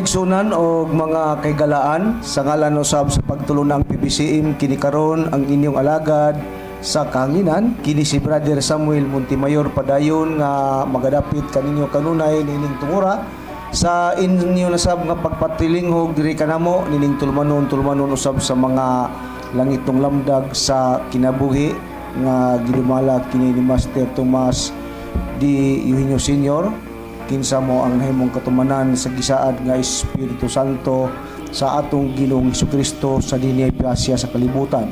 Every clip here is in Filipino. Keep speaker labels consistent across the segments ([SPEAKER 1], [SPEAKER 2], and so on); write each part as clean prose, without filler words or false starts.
[SPEAKER 1] kaigsunan o mga kaigalaan sa ngalan usab sa pagtulon ng PBCM kini karon ang inyong alagad sa kahanginan kini si Brother Samuel Montimayor padayon nga magadapit kaninyo kanunay nining tungura sa inyo nasab nga pagpatilinghog diri kanamo nining tulmanon usab sa mga langitong lamdag sa kinabuhi nga gidumala kini ni Master Tomas D. Eugenio Sr. Kinsa mo ang nahimong katumanan sa gisaad nga Espiritu Santo sa atong Ginoong Hesukristo sa dinhi grasya sa kalibutan.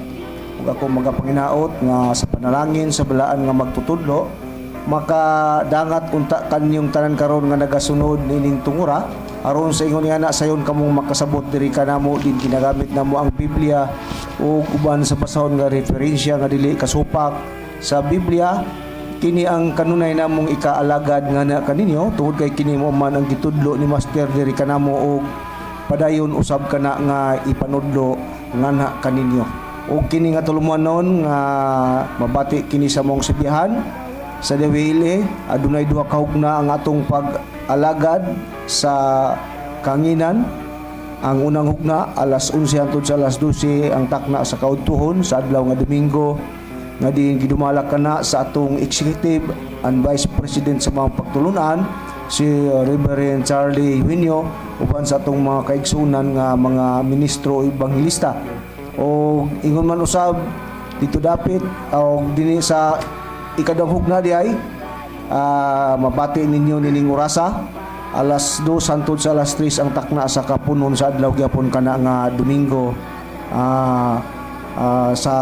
[SPEAKER 1] Ug ako magapanginaot nga sa panalangin sa balaan nga magtutudlo makadangat unta kanyong tanan karon nga nagasunod nining tungura aron sa ingon nga sayon kamong makasabot diri kanamo din ginagamit namo ang Biblia ug uban sa basahon nga referensya nga dili kasupak sa Biblia. Kini ang kanunay namong ikaalagad nga na kaninyo tungod kay kini mo man ang gitudlo ni Master diri kanamo og padayon usab kana nga ipanudlo ngana kaninyo. Og kini nga tulumanon nga mabati kini sa mong sibihan sa Dewile adunay duha ka hugna ang atong pag-alagad sa kanginan. Ang unang hugna alas 11 hangtod sa alas 12 ang takna sa kaudtuhon sa adlaw nga Domingo nga din gidumala kana sa atong Executive and Vice President sa mga pagtulunan si Reverend Charlie Eugenio uban sa atong mga kaigsunan nga mga ministro o ebanghelista. O ingon man usab dito dapit o dinhi sa ikadang hugna di ay mabati ninyo nining orasa alas 2 hangtod sa alas 3 ang takna sa kapunon sa adlaw gyapon kana nga Domingo sa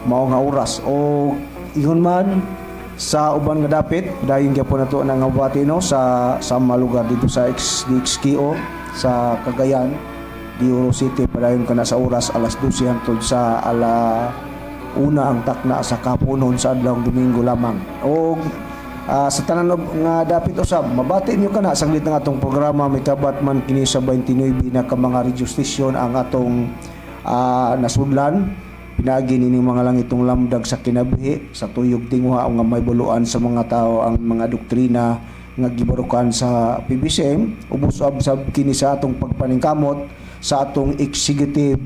[SPEAKER 1] mao nga oras o ingon man sa uban nga dapit dayon gyapon nato na nga bati no sa mga lugar dito sa XDXKO sa Cagayan di Oro City padayon kana sa oras alas 12 hangtod sa una ang takna sa kapunon sa adlaw Domingo lamang. O sa tanan nga dapit usab mabati niyo kana saglit ng atong programa may kabat man kini sa 29 na ka mga radio station ang atong nasudlan pinagi nining mga langitong lamdag sa kinabuhi sa tuyog tingwa nga may buluan sa mga tao ang mga doktrina nga gibarukan sa PBCM ubos sab kini sa atong pagpaningkamot sa atong Executive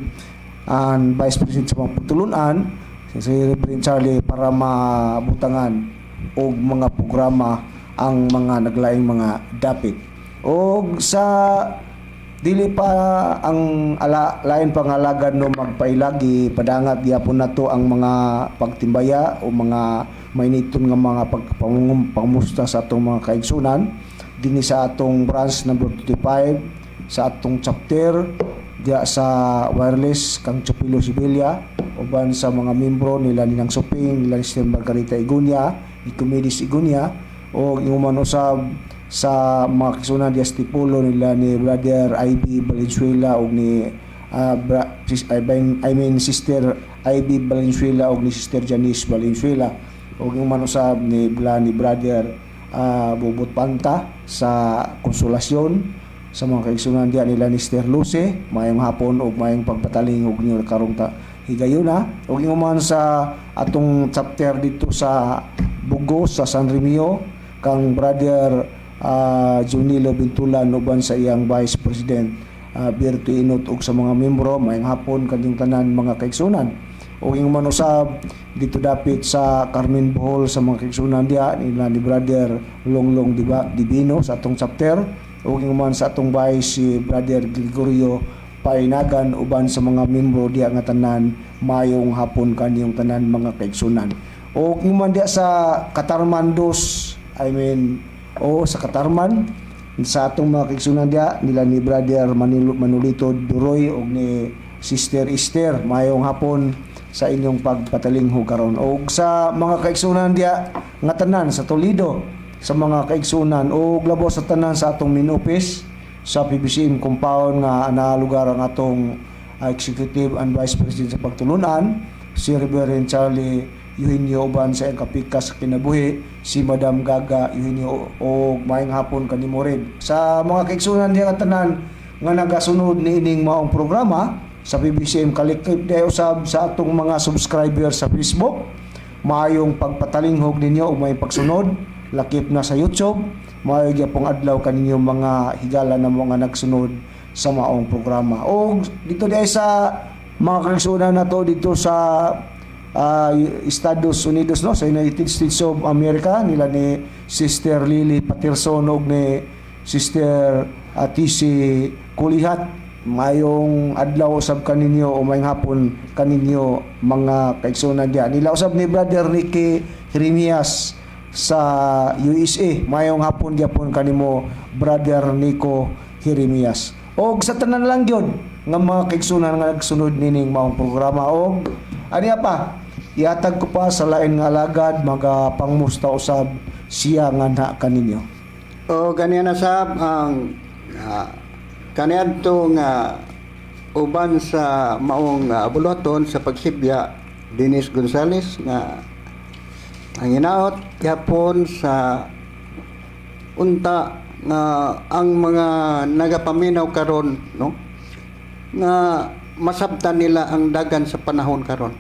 [SPEAKER 1] and Vice President sa mga pagtulunan si Reverend Charlie para mabutangan og mga programa ang mga naglaing mga dapit og sa dili pa ang lain pangalagad no magpailagi padangat gyapon nato ang mga pagtimbaya o mga mainiton nga mga pagpamusta sa atong mga kaigsunan dinhi sa atong branch number 25 sa atong chapter diya sa wireless kang Chupilo Sibelia uban sa mga membro nila Ninang Suping nila ni Sister Margarita Igunya ni Comedis Igunya o inguman usab sa mga kisunan di Astipulo nila ni Brother IB Valenzuela o ni Sister IB Valenzuela o ni Sister Janice Valenzuela o yung manusab ni Brother Bubut Panta sa Konsolasyon sa mga kaigsunan diya nila ni Sister Luce mayong hapon o mayong pagpataling og niyo karong higayuna o yung man sa atong chapter dito sa Bugos sa San Remio kang Brother Junilo Bintulan uban sa iyang Vice President Berto Inot ug sa mga membro mayang hapon kanyang tanan mga kaigsunan o yung manusab dito dapit sa Carmen Bohol sa mga kaigsunan diya nila ni Brother Longlong Divino sa atong chapter o yung man sa atong Vice si Brother Gregorio Painagan uban sa mga membro diya nga tanan mayong hapon kanyang tanan mga kaigsunan o yung man diya sa Katarmandos sa Katarman sa atong mga kaigsunan diya nila ni Brother Manolito Duroy o ni Sister Esther mayong hapon sa inyong pagpatalinghog karon o sa mga kaigsunan diya nga tanan sa Toledo sa mga kaigsunan o labo sa tanan sa atong main office sa PBCM compound nga lugar ang atong Executive and Vice President sa pagtulunan si Reverend Charlie Eugenio uban sa kapika sa kinabuhi si Madam Gaga Eugenio o mayang hapon kanimo rin sa mga kaigsunan diya tanan nga nagasunod niining maong programa sa PBCM Collective day usab sa atong mga subscriber sa Facebook mayong pagpatalinghog ninyo o may pagsunod lakip na sa YouTube. Maayo gyapong adlaw kaninyo mga higala na mga nagsunod sa maong programa. O dito di ay sa mga kaigsunan na to dito sa Estados Unidos, no, sa United States of America, nila ni Sister Lily Patterson ug ni Sister TC Kulihat. Mayong adlaw usab kaninyo o mayong hapon kaninyo mga kaigsunan diyan. Nila usab ni Brother Ricky Jeremias sa USA. Mayong hapon gyapon kanimo Brother Nico Jeremias. Og sa tanan lang gyud nga mga kaigsunan nga nagsunod nining maong programa. Og aniya pa, iatag ko pa sa lain nga alagad magapangmusta usab siya nga na kaninyo.
[SPEAKER 2] O ganyan na sab ang kaniadto nga uban sa maong buluhaton sa pagsibya Dennis Gonzales nga ang hinaot yapon sa unta nga ang mga nagapaminaw karon, no, nga masabtan nila ang dagan sa panahon karon.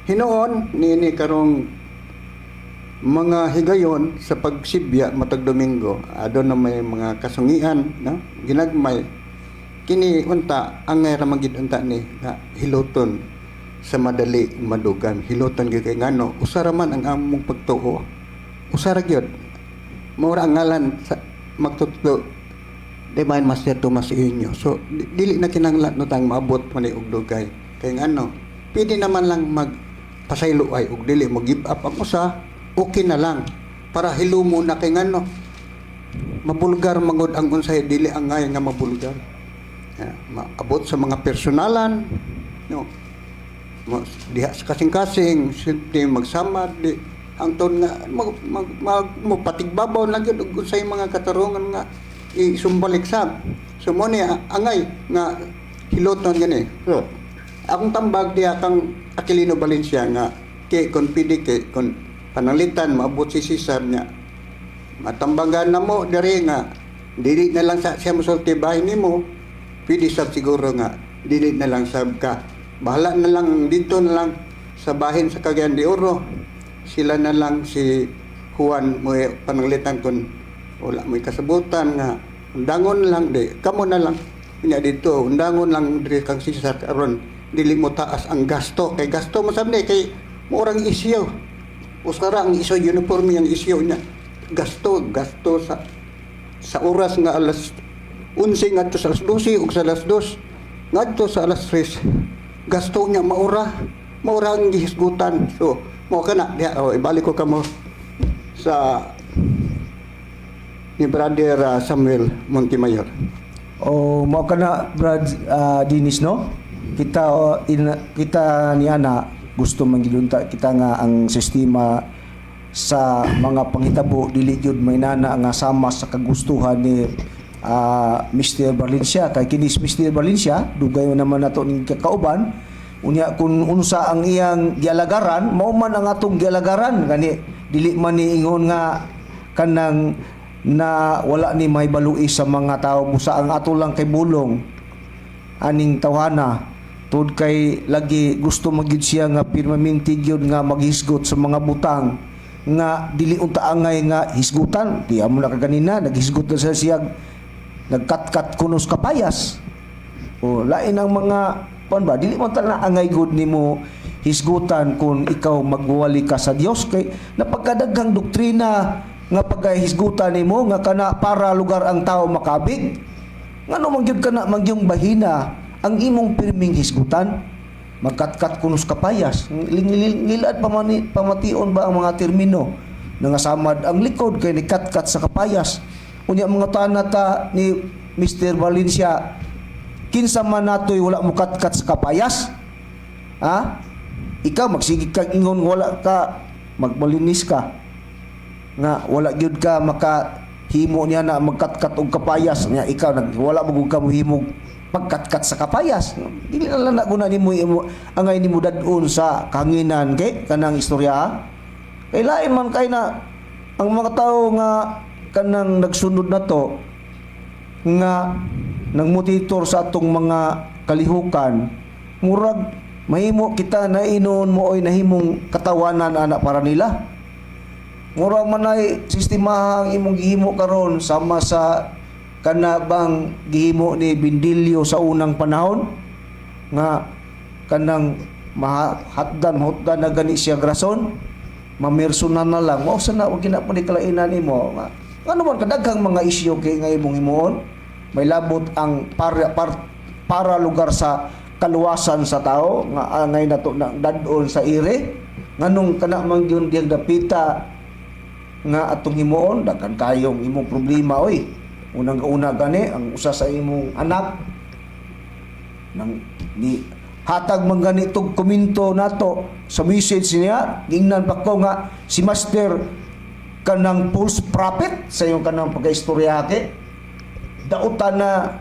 [SPEAKER 2] Hinoon nini karong mga higayon sa pagsibya matag Domingo, adon na may mga kasungian, no, ginagmay kini unta ang nga ramagid unta ni nga hiloton sa madali madugan, hiloton gyud kay ngano usara man ang among pagtuo, usara gyud maura ang ngalan sa magtutlo Divine Master Tomas Inyo. So dili na kinahanglan no tang maabot man ni og dugay kay ngano pwede naman lang magpasaylo ay og dili mo give up ang usa, okay na lang para hilumo na kay ngano mabulgar magod ang unsay dili ang ngay nga mabulgar. Maabot sa mga personalan, no, diha sa kasing-kasing simple magsama di ang ton nga magpatigbabaw lang gyud og unsay mga katarungan nga isumbalik sab. So mo ni angay nga hiloton gani. So akong tambag diha kang Aquilino Valencia nga kay kon pidi kay kon pananglitan maabot si Cesar niya matambangan na mo diri nga dili na lang sa siya mosulti bahay nimo, pwede sab siguro nga dili na lang sab ka bahala na lang dito na lang sa bahin sa Cagayan de Oro, sila na lang si Juan mo pananglitan kon wala may kasabutan nga undangon lang di kamo na lang nya dito undangon lang diri kang Cesar karon dili mo taas ang gasto kay gasto mo sabni kay murang isyo usara ang isyo uniforme ang isyo niya gasto sa oras nga alas 11 ngadto sa alas 12 ug sa alas 2 ngadto sa alas 3 gasto niya maura ang gihisgutan. So mo kana diha ibalik ko kamo sa ni Brother Samuel Montemayor.
[SPEAKER 1] O mao kana Brad Dennis, no, kita ni ana gusto mangidunta kita nga ang sistema sa mga panghitabo dili gyud may nana nga sama sa kagustuhan ni Mr. Valencia kay kinis Mr. Valencia dugay naman nato ning kakauban unya kun unsa ang iyang gialagaran mao man ang atong gialagaran gani dili man ni ingon nga kanang na wala ni may balui sa mga tao busa ang ato lang kay bulong aning tawhana tud kay lagi gusto magyud siya nga permanente gyud nga maghisgot sa mga butang nga dili unta angay nga hisgutan di amo na kaganina naghisgot na siya nagkat-kat kunos kapayas o lain ang mga pan ba dili man ta na angay gud nimo hisgutan kung ikaw magwali ka sa Dios kay napagkadaghang doktrina nga paghisgutan nimo nga kana para lugar ang tao makabig ngano man gyud kana magyong bahina ang imong pirming hisgutan magkat-kat kunos kapayas ngilad pamation ba ang mga termino nangasamad ang likod kay ni kat-kat sa kapayas unya mga tanata ni Mr. Valencia kinsa man natoy wala mo kat-kat sa kapayas ha ikaw magsigig kang ingon wala ka magmalinis ka nga wala gyud ka makahimo niya na magkat-kat og kapayas nya ikaw wala magud ka mohimog pagkat-kat sa kapayas dili na lang guna nimo angay nimo dadun sa kahanginan kay kanang istorya kay lain man kay na ang mga tao nga kanang nagsunod na to nga nagmonitor sa atong mga kalihukan murag mahimo kita na inon mo oy nahimong katawanan ana para nila mura man ay sistema ang imong gihimo karon sama sa kana bang gihimo ni Bindilyo sa unang panahon nga kanang hotdan na gani siya grason mamersunan na lang mo sana wag gina pa ni kalainan nimo nga ano man kadaghang mga isyu kay nga imong himuon may labot ang para lugar sa kaluwasan sa tao nga angay nato na dadon sa ire nganong kana man gyud diyang dapita nga atong himuon daghan kayong imong problema oy unang-una gani ang usa sa imong anak nang ni hatag man gani tug komento nato sa message niya gingnan pa ko nga si Master kanang false prophet sa iyong kanang pagkaistoryake dautan na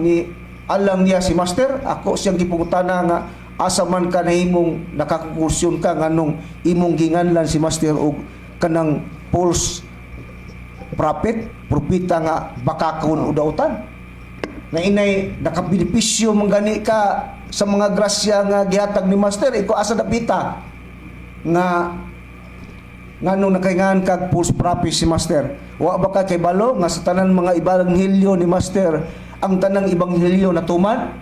[SPEAKER 1] ni alam niya si Master ako siyang gipungutana nga asa man ka nahimong nakakukusyon ka nganong imong ginganlan si Master og kanang false prophet propeta nga bakakon o dautan na inay nakabenepisyo man gani ka sa mga grasya nga gihatag ni Master iko asa dapita nga nganong nakaingan kag false prophet si Master wa ba ka kay balo nga sa tanan mga ebanghelyo ni Master ang tanang ebanghelyo natuman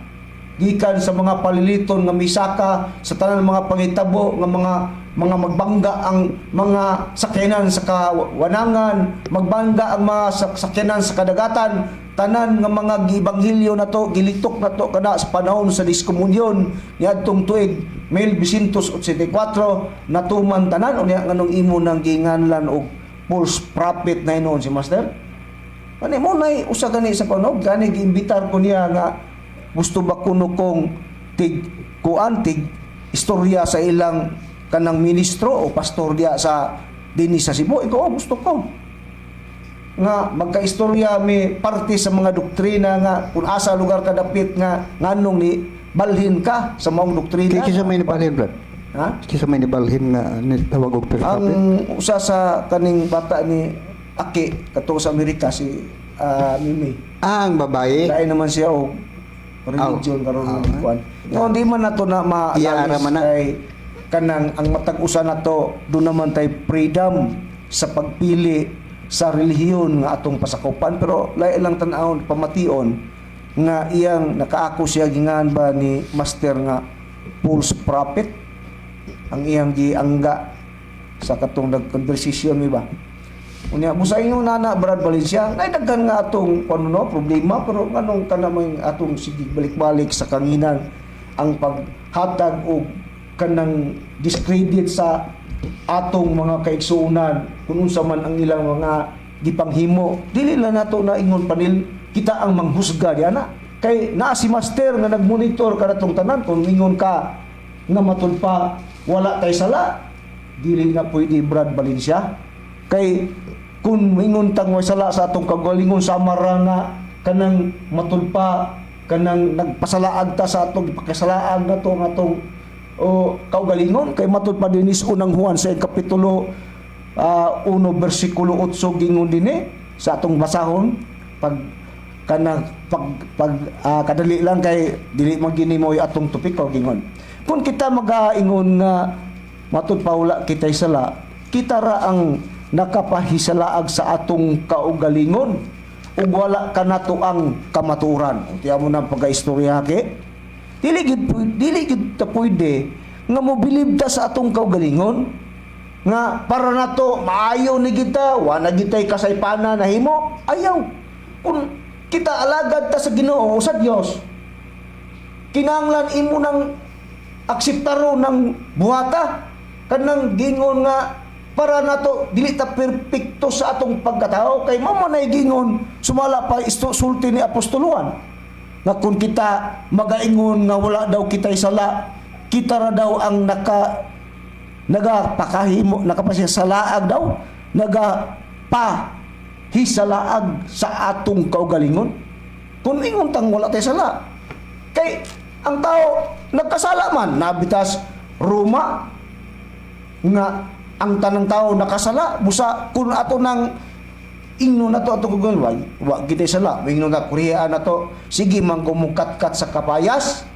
[SPEAKER 1] gikan sa mga paliliton nga misaka sa tanan mga pangitabo nga mga magbangga ang mga sakyanan sa kawanangan magbangga ang mga sakyanan sa kadagatan tanan nga mga ebanghelyo nato gilitok nato kada sa panahon sa diskomunyon niadtong tuig 1984 natuman tanan unya nganong imo nang ginganlan og false prophet na inoon si Master ani mo nay usa gani sa panog gani giimbitar ko niya nga gusto ba kuno kong tig istorya sa ilang kanang ministro o pastor diya sa dinhi sa Cebu ikaw gusto ko nga magkaistorya mi parte sa mga doktrina nga kung asa lugar ka dapit nga nganong ni balhin ka sa maong doktrina
[SPEAKER 2] Kisa may nibalhin, Brad?
[SPEAKER 1] ha
[SPEAKER 2] Kisa may nibalhin nga tawag og
[SPEAKER 1] ang usa sa kaning bata ni Aki kato sa Amerika si Mimi
[SPEAKER 2] ang babae
[SPEAKER 1] dahil naman siya og religion karon ng kuan hindi man nato na
[SPEAKER 2] Iara man na.
[SPEAKER 1] kay kanang ang matag-usa nato do naman tay freedom sa pagpili sa relihiyon nga atong pasakupan pero lain lang tan-awon pamation nga iyang nakaako siya gingan ba ni Master nga false prophet ang iyang giangga sa katong nag-conversation mi ba unya busa ingon nana Brad Valencia nay daghan nga atong panuno problema pero nganong kana may atong sige balik-balik sa kanginan ang paghatag og kanang discredit sa atong mga kaigsuonan kung unsa man ang ilang mga gipanghimo dili lang nato na ingon panil kita ang manghusga diana kay naa si Master nga nagmonitor kadtong tanan kung ingon ka nga matulpa wala tay sala dili na pwede Brad Valencia kay kung ingon tang way sala sa atong kagalingon sa amara nga kanang matulpa kanang nagpasalaag ta sa atong pakasalaag nato nga atong o kaugalingon kay matud pa dinis unang Juan sa kapitulo 1 bersikulo 8 gingon dinhi sa atong basahon pag kadali lang kay dili magini mo atong topiko gingon kung kita magaingon nga matud pa wala kitay sala kita ra ang nakapahisalaag sa atong kaugalingon ug wala kanato ang kamaturan tiya mo nang pagaistorya dili gid ta pwede nga mobilib ta sa atong kaugalingon nga para nato maayo ni kita wa na gitay kasaypanan nahimo ayaw kung kita alagad ta sa Ginoo sa Dios kinahanglan imo nang akseptaro ng buhata kanang gingon nga para nato dili ta perpekto sa atong pagkatao kay mao man gingon sumala pa sulti ni apostoluhan nga kung kita magaingon nga wala daw kitay sala kita ra daw ang nakapasalaag daw hisalaag sa atong kaugalingon kung ingon tang wala tay sala kay ang tao nagkasala man nabitas Roma nga ang tanang tao nakasala busa kun ato nang ingno na to atong kagulway wa gitay sala ingno nga Korea na to sige man gumukat-kat sa kapayas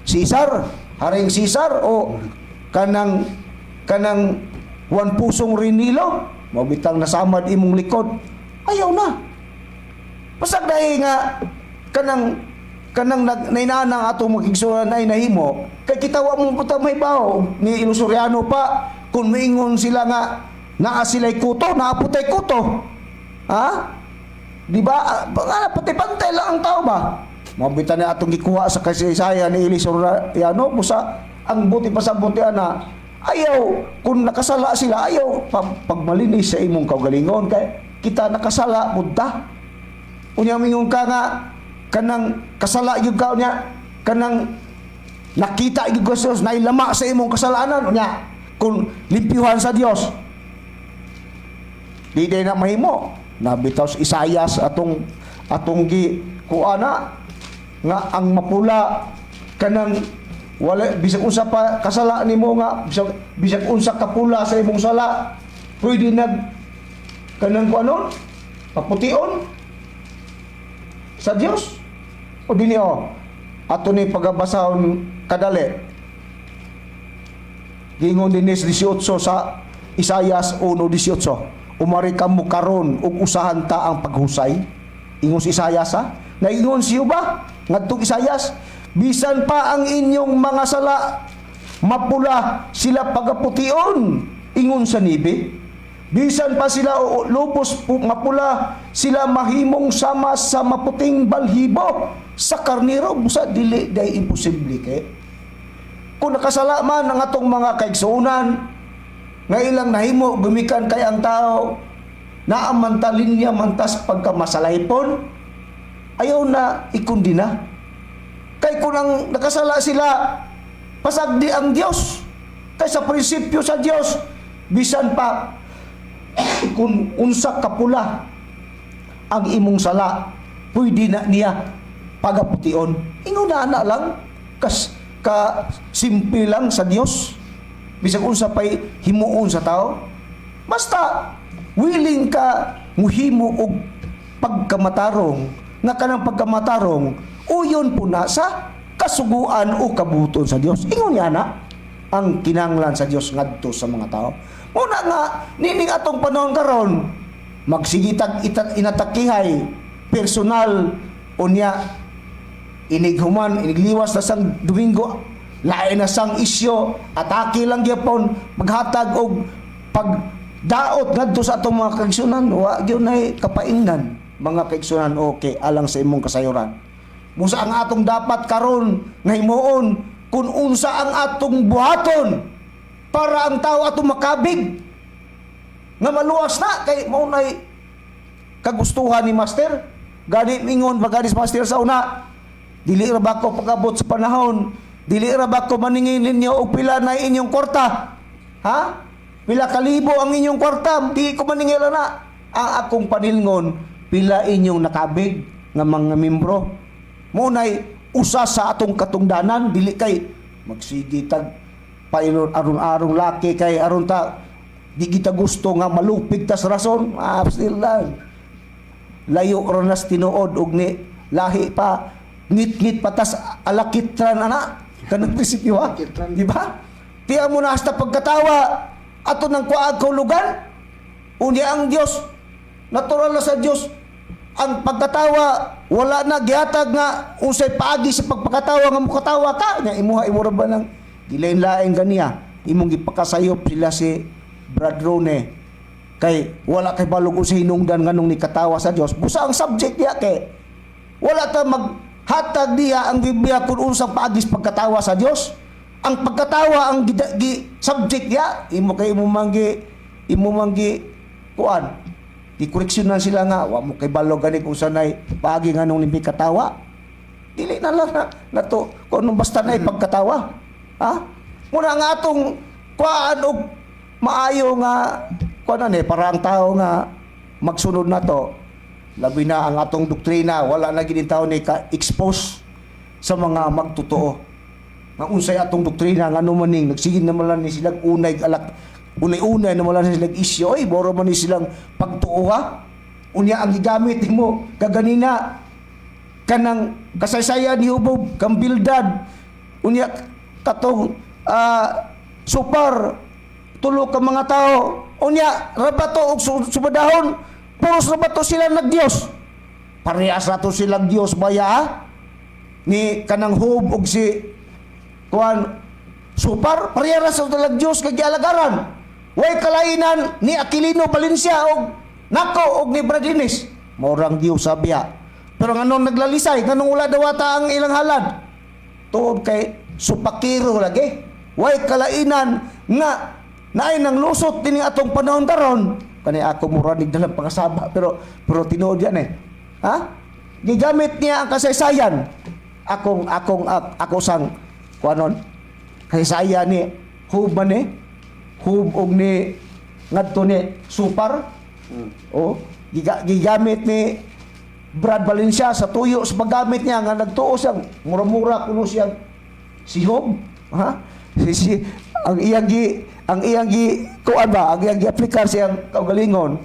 [SPEAKER 1] Caesar haring Caesar o kanang wan pusong rinilo, mabitang nasamad imong likod. Ayaw na. Pasag dahil nga kanang nainanang atong magigsuran ay nahimo, kay kitawa mo puta may baho ni Ilusuriano pa kung maingon sila nga naa sila'y kuto, naaputay kuto. Ha? Di ba? Pati pantay lang ang tao ba? Mabitan na atong gikuha sa kasaysayan ni Ilusuriano, busa ang buti pa sa buti na ayaw, kung nakasala sila, ayaw pagmalinis sa imong kaugalingon kay kita nakasala punta. Unya mingon ka nga kanang kasala gyud ka unya, kanang nakita gyud ka sa Dios nailama sa imong kasalanan unya, kung limpyuhan sa Dios di day na mahimo. Nabitaw sa Isayas atong gi kuana nga ang mapula kanang wala bisag unsa pa kasala nimo nga bisag unsa kapula sa imong sala pwede nag kanang kuanon papution sa Dios. O dini ato ni pagabasahon kadali gingon dinis 18 sa Isayas 1:18, umari kamo karon ug usahan ta ang paghusay. Ingon si Isayas naingon siyo ba ngadtong Isayas, bisan pa ang inyong mga sala mapula sila pagapution ingon sa nibi, bisan pa sila lubos mapula sila mahimong sama sa maputing balhibo sa karnero. Busa dili day imposible kay kung nakasala man ang atong mga kaigsuonan nga ilang nahimo gumikan kay ang tao naamantalin niya mantas pagkamasalaypon, ayaw na ikundina. Kay kung ang nakasala sila pasagdi ang Dios kay sa prinsipyo sa Dios, bisan pa kung unsa kapula ang imong sala pwede na niya pagapution. Ingon na lang ka simple lang sa Dios, bisag unsa pay himuon sa tao, basta willing ka muhimo og pagkamatarong nga kanang pagkamatarong uyon po na sa kasuguan o kabuton sa Dios. Ingon niya na ang kinahanglan sa Dios ngadto sa mga tao. Muna nga nining atong panahon karon magsigitag inatakihay personal unya inighuman inigliwas na sang Domingo lain na sang isyo atake lang gyapon maghatag og pagdaot ngadto sa atong mga kaigsunan. Wa gyud nay kapaingnan mga kaigsunan okay alang sa imong kasayuran. Musa ang atong dapat karon nga himuon kung unsa ang atong buhaton para ang tao atong makabig nga maluwas na kay mao nay kagustuhan ni Master. Gani mingon bagani sa Master sa una, dili ra ba ko pagabot sa panahon, dili ra ba ko maningin ninyo og pila na inyong kwarta, ha? Pila kalibo ang inyong kwarta, di ko maningil na. Ang akong panilngon, pila inyong nakabig nga mga membro. Munay usa sa atong katungdanan, dili kay magsigitag painon aron-aron laki kay aron ta di kita gusto nga malupig tas rason. Still lang layo ron nas tinuod og ni lahi pa ngit-ngit patas alakitran ana kanang prinsipyo ha, di ba? Tiya mo na hasta pagkatawa ato nang kuag kaulugan unya ang Dios natural na sa Dios ang pagkatawa wala na gihatag nga unsay paagi sa pagpakatawa nga mukatawa ka nya imuha imura ba nang gilain-lain ganiya imong gipakasayop sila si Brad Rone kay wala kay balog sa hinungdan nganong ni katawa sa Dios. Busa ang subject diya kay wala ta maghatag diya ang Biblia kung unsang paagis pagkatawa sa Dios. Ang pagkatawa ang subject diya imo manggi kuan di koreksyonan sila nga wa mo kay balog gani kung sanay paagi nganong ni katawa. Dili na lang na to kung basta na pagkatawa. Ha? Muna nga atong kuan og maayo nga kuan ni para ang tao nga magsunod na to. Labi na ang atong doktrina wala na gid tawo ni ka-expose sa mga magtotoo. Nga unsay atong doktrina nga maning nagsigid naman lang ni silang unay unay naman lang silang isyo ay boro man ni silang pagtuo unya ang gigamit mo kaganina kanang kasaysayan ni Hubog kang Bildad unya katong super tulo ka mga tao. Unya, rabato og subadahon, puros rabato sila nagdios. Parehas rato silang Dios baya, ha? Ni kanang Job og si kuan Supar, parehas rato silang Dios kag gialagaran. Way kalainan ni Aquilino Valencia og nako og ni Bradinis. Maurang Dios sabiya. Pero nganong naglalisay, nganong wala dawata ang ilang halad? Tuod kay supakiro lagi. Way kalainan nga naay nang lusot din atong panahon karon. Kani ako muranig dalang pangasaba pero tinuod yan eh. Ha? Gigamit niya ang kasaysayan. Ako sang kuanon kasaysayan ni Job man eh. Job og ni ngadto ni Supar. O gigamit ni Brad Valencia sa tuyo sa paggamit niya nga nagtuo siyang mura-mura kuno siyang si Job, ha? Ang iyang kuan ba, ang iyang gi-aplikar siyang kaugalingon.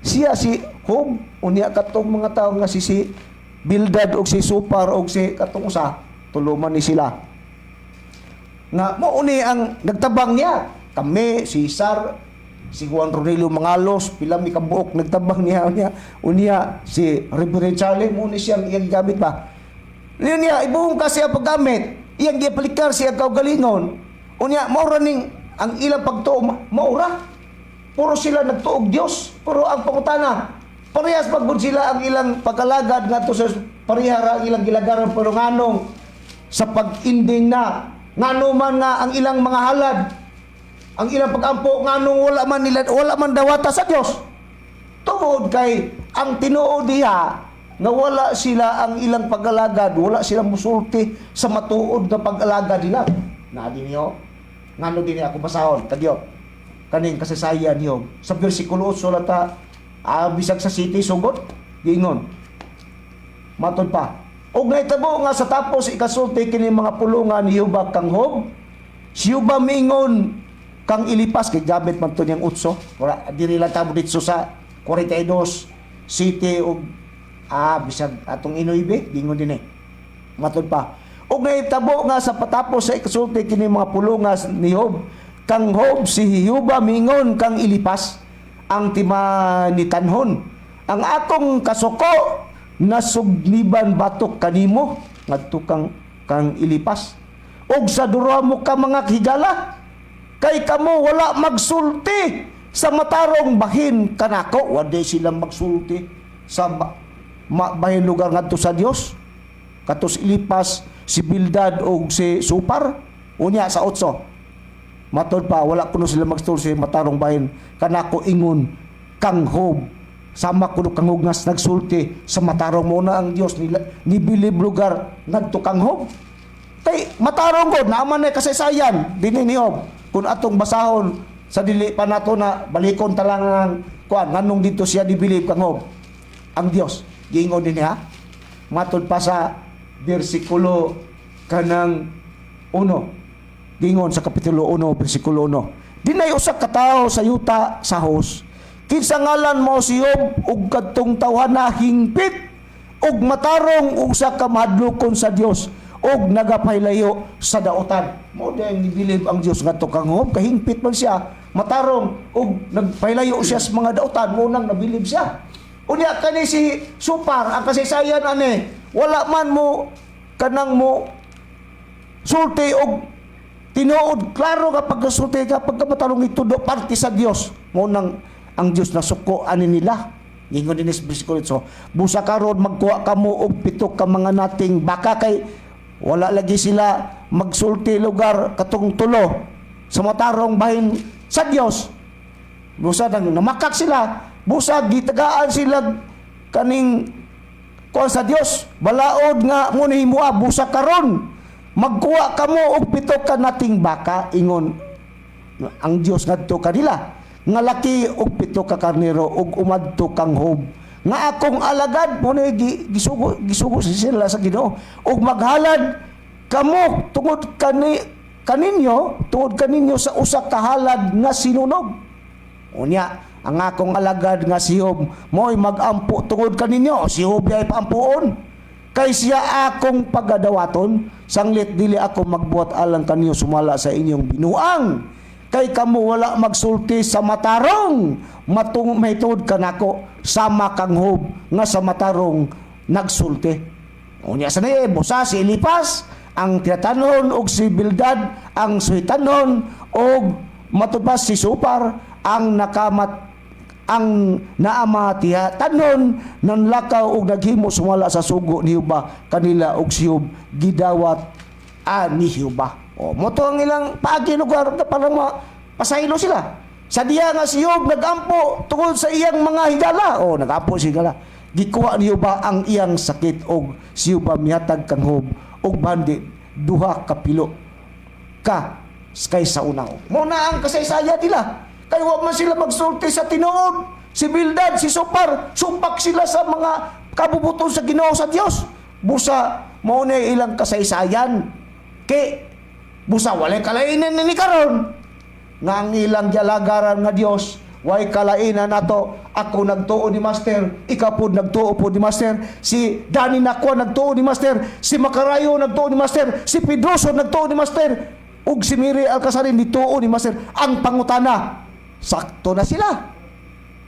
[SPEAKER 1] Siya si Job unya katong mga tawo nga si Bildad og si Supar og si katong usa tuluman ni sila. Nga mao ni ang nagtabang niya. Kami, si Sar, si Juan Ronelio Mangalos, pila mi kabuok nagtabang niya unya si Reverend Charlie mo ni siyang iyang gamit ba. Niya ibuong kasi ang paggamit, iyang giaplikar siya kaugalingon. Unya mao ning ang ilang pagtuo maura. Puro sila nagtuog Dios, puro ang pangutana. Parehas pagbud sila ang ilang pagkalagad ngadto sa parehara ang ilang gilagaran pero nganong sa pag-ending na ngano man nga ang ilang mga halad ang ilang pag-ampo nganong wala man dawata sa Dios. Tungod kay ang tinuod diha nga wala sila ang ilang pag-alagad, wala silang musulti sa matuod na pag-alagad nila. Na dinyo ngano dinhi ako basahon kadyo kaning kasaysayan niyo sa bersikulo 8 lata bisag sa city sugod giingon matod pa og nahitabo nga sa tapos ikasulti kini mga pulungan ni Jehova kang Job si Jehova mingon kang ilipas kay gamit man to niyang utso wala diri lang tamo dito sa 42 city og bisag atong Inoybe gingon dinhi matod pa og nahitabo nga sa patapos sa ikasulti kini mga pulungan ni Job kang Job si Jehova mingon kang ilipas ang timanitanhon ang akong kasuko nasugniban batok kanimo ngadto kang ilipas og sa dura mo ka mga higala kay kamo wala magsulti sa matarong bahin kanako wala silang magsulti sa bahin lugar ngadto sa Dios katos ilipas si Bildad og si Supar unya sa 8 matod pa wala kuno sila magsulti matarong bahin kanako ingon kang Job sama kuno kang hugnas nagsulti sa matarong mo na ang Dios ni bilib lugar ngadto kang Job kay matarong gud naaman na kasaysayan dinhi ni Job kun atong basahon sa dili pa nato na balikon talangan kuan nganong dito siya dibilib kang Job ang Dios giingon dinhi ha matod pa sa bersikulo kanang 1 gingon sa kapitulo 1 bersikulo 1 dinay usa ka tawo sa yuta sa hos kinsa ngalan mo si Job ug kadtong tawhana hingpit ug matarong ug sa kamadlukon sa Dios ug nagapaylayo sa daotan mo dayang gibilib ang Dios ngadto kang Job kahingpit man siya matarong ug nagpaylayo siya sa mga daotan mo nang nabilib siya unya kani si Supar ang kasaysayan ani wala man mo kanang mo sulti og tinuod klaro kapag kasulti kapag matarong itudo parte sa Dios mo nang ang Dios na suko ani nila gingon dinhi sa bersikulo so busa karon magkuha kamo og 7 ka mga nating baka kay wala lagi sila magsulti lugar katong tulo sa matarong bahin sa Dios busa nang namakak sila busa gitagaan sila kaning kuan sa Dios balaod nga mo himuha busa karon magkuha kamo og 7 ka nating baka ingon ang Dios ngadto kanila nga laki og 7 ka karnero og umadto kang Job nga akong alagad mo ni gisugo sila sa Ginoo og maghalad kamo tungod kaninyo sa usa ka halad nga sinunog unya ang akong alagad nga si Job mo'y magampo tungod kaninyo si Job ay paampuon kay siya akong pagadawaton sanglit dili ako magbuhat alang kaniyo sumala sa inyong binuang kay kamo wala magsulti sa matarong may tuod kanako sama kang Job nga sa matarong nagsulti. Unya sa nae busa si Elipas ang tiyatanon og si Bildad ang suhitanon og matubas si Sopar ang naamatiha tanon nanlakaw og naghimo sumala sa sugo ni Hiuba kanila og si Hiob gidawat ni Hiuba. O moto ang ilang paagi lugar para pasaylo sila. Sa diya nga si Hiob nagampo tungod sa iyang mga higala. O nagampo si higala. Gikuha ni Hiuba ang iyang sakit og si Hiuba mihatag kang Hiob og bandi duha ka pilo ka kaysa unang. Mo na ang kasaysayan nila. Kaya wa man sila magsulti sa tinuod. Si Bildad, si Sopar, sumpak sila sa mga kabubuton sa Ginoo sa Dios. Busa mao na ilang kasaysayan. Kay busa walay kalainan ni karon nga ang ilang gialagaran nga Dios way kalainan nato. Ako nagtuo ni Master, ikaw po nagtuo po ni Master, si Dani Nakwa nagtuo ni Master, si Macarayo nagtuo ni Master, si Pedroso nagtuo ni Master, ug si Miri Alcasarin nituo ni Master. Ang pangutana, sakto na sila.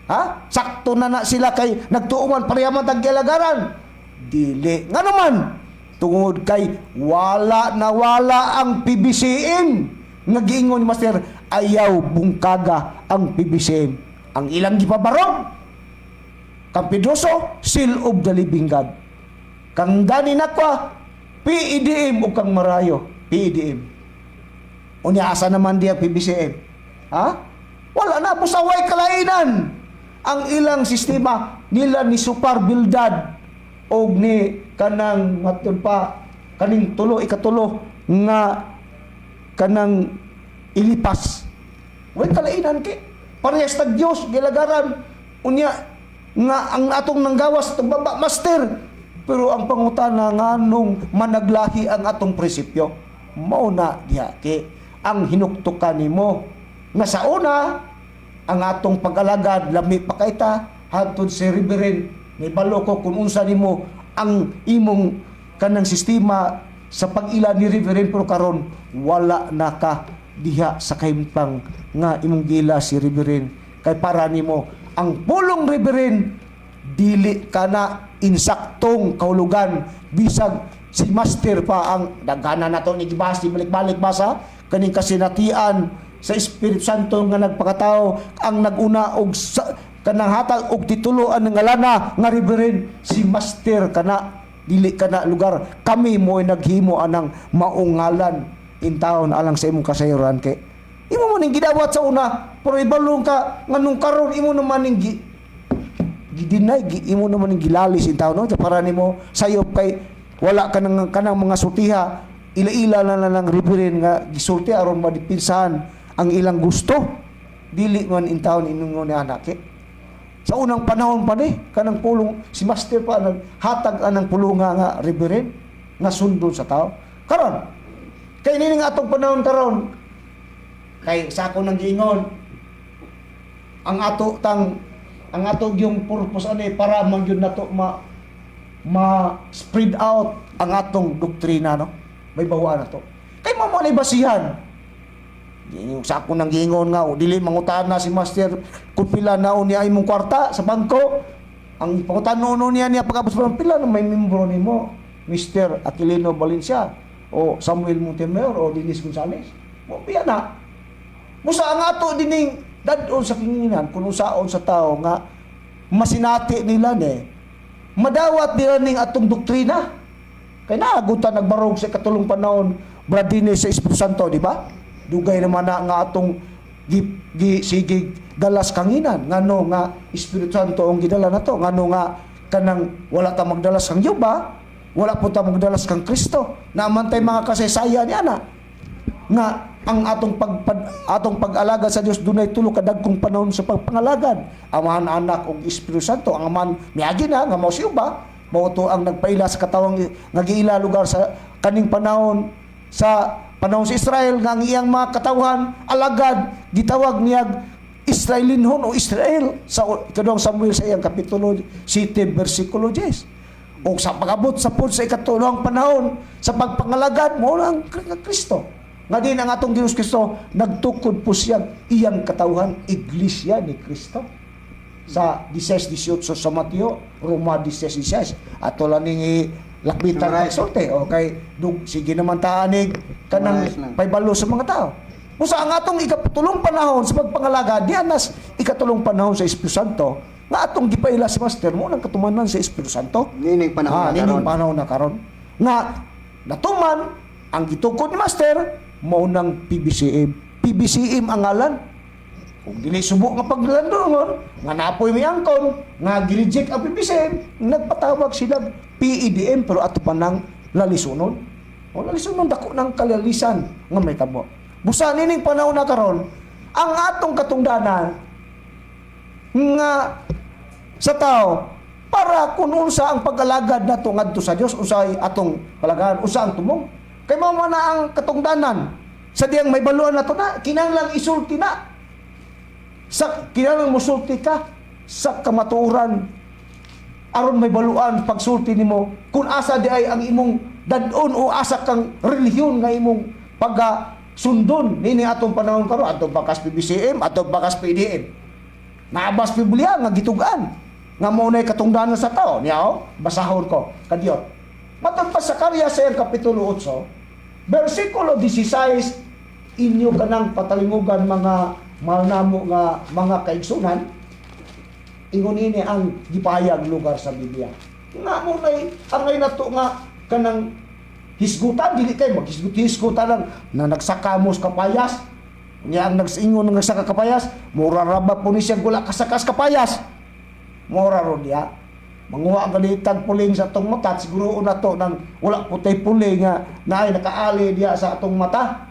[SPEAKER 1] Ha? Sakto na sila kay nagtuuman parehaman tag gialagaran. Dili nga naman tungod kay wala ang PBCM nga giingon ni Master ayaw bungkaga ang PBCM. Ang ilang gipabarog kang Pedroso seal of the living God, kang Dani Nakwa PEDM o kang Marayo PEDM. Unya asa naman diya PBCM? Ha? Wala na busaway kalainan ang ilang sistema nila ni Sopar, Bildad og ni kanang matun pa kaning ikatulo nga kanang Elipas. Way kalainan ki parehas tag Dios gilagaran unya nga ang atong nanggawas itong baba Master. Pero ang pangutana nganong managlahi ang atong prinsipyo mao na diha ki ang hinuktukan nimo nga sa una ang atong pag-alagad lami pa kayta hangtod si Reverend ni baloko kung unsa nimo ang imong kanang sistema sa pag-ila ni Reverend, pero karon wala na ka diha sa kahimpang nga imong gila si Reverend kay para nimo ang pulong Reverend dili kana insaktong kahulugan bisag si Master pa ang dagana nato ni gibasi balik-balik basa kaning kasinatian sa Espiritu Santo nga nagpakatao ang naguna og kanang hatag og tituloan ng ngalana nga Reverend si Master kana dili kana lugar kami mo naghimo anang maungalan in town alang sa imong kasayuran kay imo man ning gidawat sa una pero ibalong ka nganong karon imo naman ning gidinay imo naman ning gilalis in town no para nimo sayop kay wala ka nang kanang mga sutiha ila-ila na lang Reverend nga gisulti aron madipinsahan ang ilang gusto dili man in town inungon ni anak sa unang panahon pa ni kanang pulong si Master pa naghatag anang pulunga nga Reverend nga sundon sa tao karon kay nini nga atong panahon karon kay sa ako nang giingon ang ato yung purpose ani para magyud nato ma spread out ang atong doktrina no may bawaan nato kay mo ni basihan yung sa ako nang giingon nga o dili mangutana si Master kung pila na niya imong kwarta sa bangko ang pangutana niya pagkapos pila na may membro nimo Mr. Aquilino Valencia o Samuel Montemayor o Dennis Gonzales mo piya na musa ang ato dining dadon sa kinginan kung usaon sa tao nga masinati nila madawat nila ning atong doktrina kay naagutan nagbarog sa katulong panahon Bradine sa Espiritu Santo di ba dugay naman na nga atong sige dalas kanginan ngano nga Espiritu Santo ang gidala nato ngano nga kanang wala ta magdalas kang Yuba wala po ta magdalas kang Kristo naman tay mga kasaysayan ni ana nga ang atong pag-alaga sa Dios dunay tulo ka dagkong panahon sa pagpangalagad amahan anak ug Espiritu Santo ang man miagi na nga mao si Yuba mao to ang nagpaila sa katawang nga giila lugar sa kaning panahon sa panahon sa Israel nga ang iyang mga katawhan alagad gitawag niyag Israelinhon o Israel sa ikadong Samuel sa iyang kapitulo 7 bersikulo 10 o sa pag-abot sa pud sa ikatulong panahon sa pagpangalagad mo ang Kristo Nga din ang atong Ginoong Kristo nagtukod po siya iyang katawhan iglesia ni Kristo. Sa 16-18 sa Mateo, Roma 16-16. Ato lang ni lakbitan
[SPEAKER 2] Right.
[SPEAKER 1] pagsulti. Okay, sige naman taanig kanang
[SPEAKER 2] Right lang.
[SPEAKER 1] paybalo sa mga tao. Kung sa ang atong ikatulong panahon sa pagpangalaga, di anas ikatulong panahon sa Espiritu Santo, nga atong gipaila si Master mo nang katumanan sa Espiritu Santo.
[SPEAKER 2] Nining panahon na
[SPEAKER 1] Nining
[SPEAKER 2] karon.
[SPEAKER 1] panahon na karon. Nga natuman ang gitukod ni Master mao nang PBCM. PBCM ang ngalan. Kung dili subok nga paglandungon, nga napoy may angkon, nga gireject ang PBCM, nagpatawag sila PEDM pero ato pa nang lalisunon. O lalisunon dako ng kalalisan nga may tabo. Busa nining panahon na karon, ang atong katungdanan nga sa tao para kung unsa ang pag-alagad nato ngadto sa Dios, unsay atong palagahan, unsa ang tumong. Kay mao man na ang katungdanan sa diyang may baluan nato na kinahanglan isulti na. Sa kinahanglan mosulti ka sa kamatuoran aron may baluan pagsulti nimo kung asa di ay ang imong dadon o asa kang relihiyon nga imong sundon nini atong panahon karon atong bakas PBCM atong bakas PDM naabas Biblia nga gitugaan nga mao nay katungdanan sa tao niya basahon ko kadiyot matod pa sa Zacarías kapitulo 8 versikulo 16 inyo kanang patalingugan mga malnamo nga mga kaigsunan ingon ini ang gipahayag lugar sa Biblia nga mo nay angay nato nga kanang hisgutan dili kay maghisgutan lang na nagsakamos kapayas niya ang nagsingon ng nagsaka kapayas mura raba po ni siya gula kasakas kapayas mura ron diya manguha ang galitag puling sa atong mata siguro na to nang wala putay puling nga naay nakaali diya sa atong mata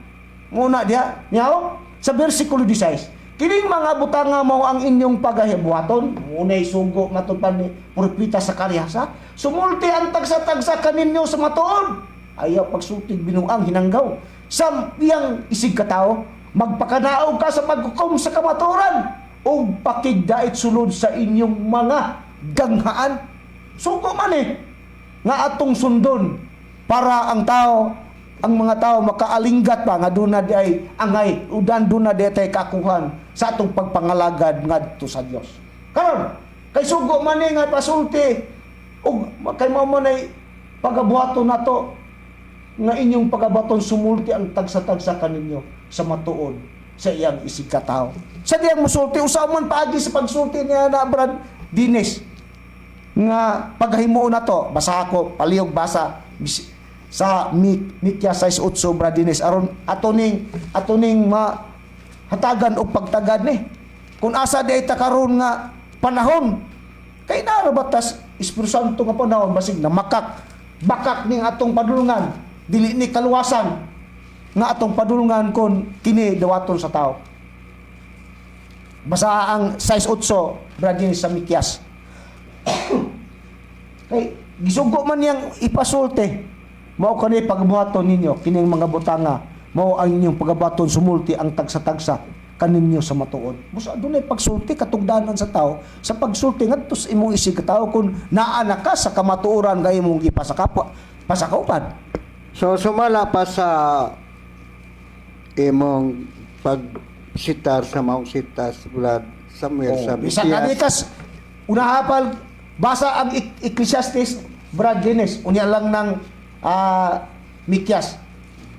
[SPEAKER 1] muna diya niyaw sa versikulo 16 kining mga butanga mao ang inyong pagahibuhaton unay sugo matupad ni propeta Zacarías sumulti ang tagsa-tagsa kaninyo sa matuod ayaw pagsutig binuang hinanggaw sa iyang isig katao magpakanaog ka sa pagkukom sa kamaturan o pakigdait sulod sa inyong mga ganghaan sugo man nga atong sundon para ang tao ang mga tao makaalinggat ba nga duna di ay angay udan duna di tay kakuhan sa atong pagpangalagad ngadto sa Dios karon kay sugo man nga pasulti ug kay mao man ay pagabuhaton nato nga inyong pagabaton sumulti ang tagsa-tagsa kaninyo sa matuod sa iyang isig katao sa diyang musulti usaw man paagi sa pagsulti niya na Brad Dines nga paghimuon nato basa ako palihog basa sa Mikya 6:8 Bradines aron atoning hatagan og pagtagad ni kung asa di ay takaron nga panahon kay narabatas Espiritu Santo nga panahon basig na bakak ning atong padulungan dili ni kaluwasan nga atong padulungan kon kini dawaton sa tao basa ang 6:8 Bradines sa Mikyas kay gisugo man yang ipasulti mao kani pagbuhaton ninyo kining mga butanga mao ang inyong pagabaton sumulti ang tagsa-tagsa kaninyo sa matuod busa dunay pagsulti katugdanan sa tao sa pagsulti ngadto sa imong isig katao kun naa ka sa kamatuoran nga imong pasakaupan
[SPEAKER 2] So sumala pa sa imong pagsitar sa Mount Sitas Brad Samuel sa
[SPEAKER 1] bisa kanikas unahapal basa ang Ecclesiastes Brad Guinness unya lang ng Mikyas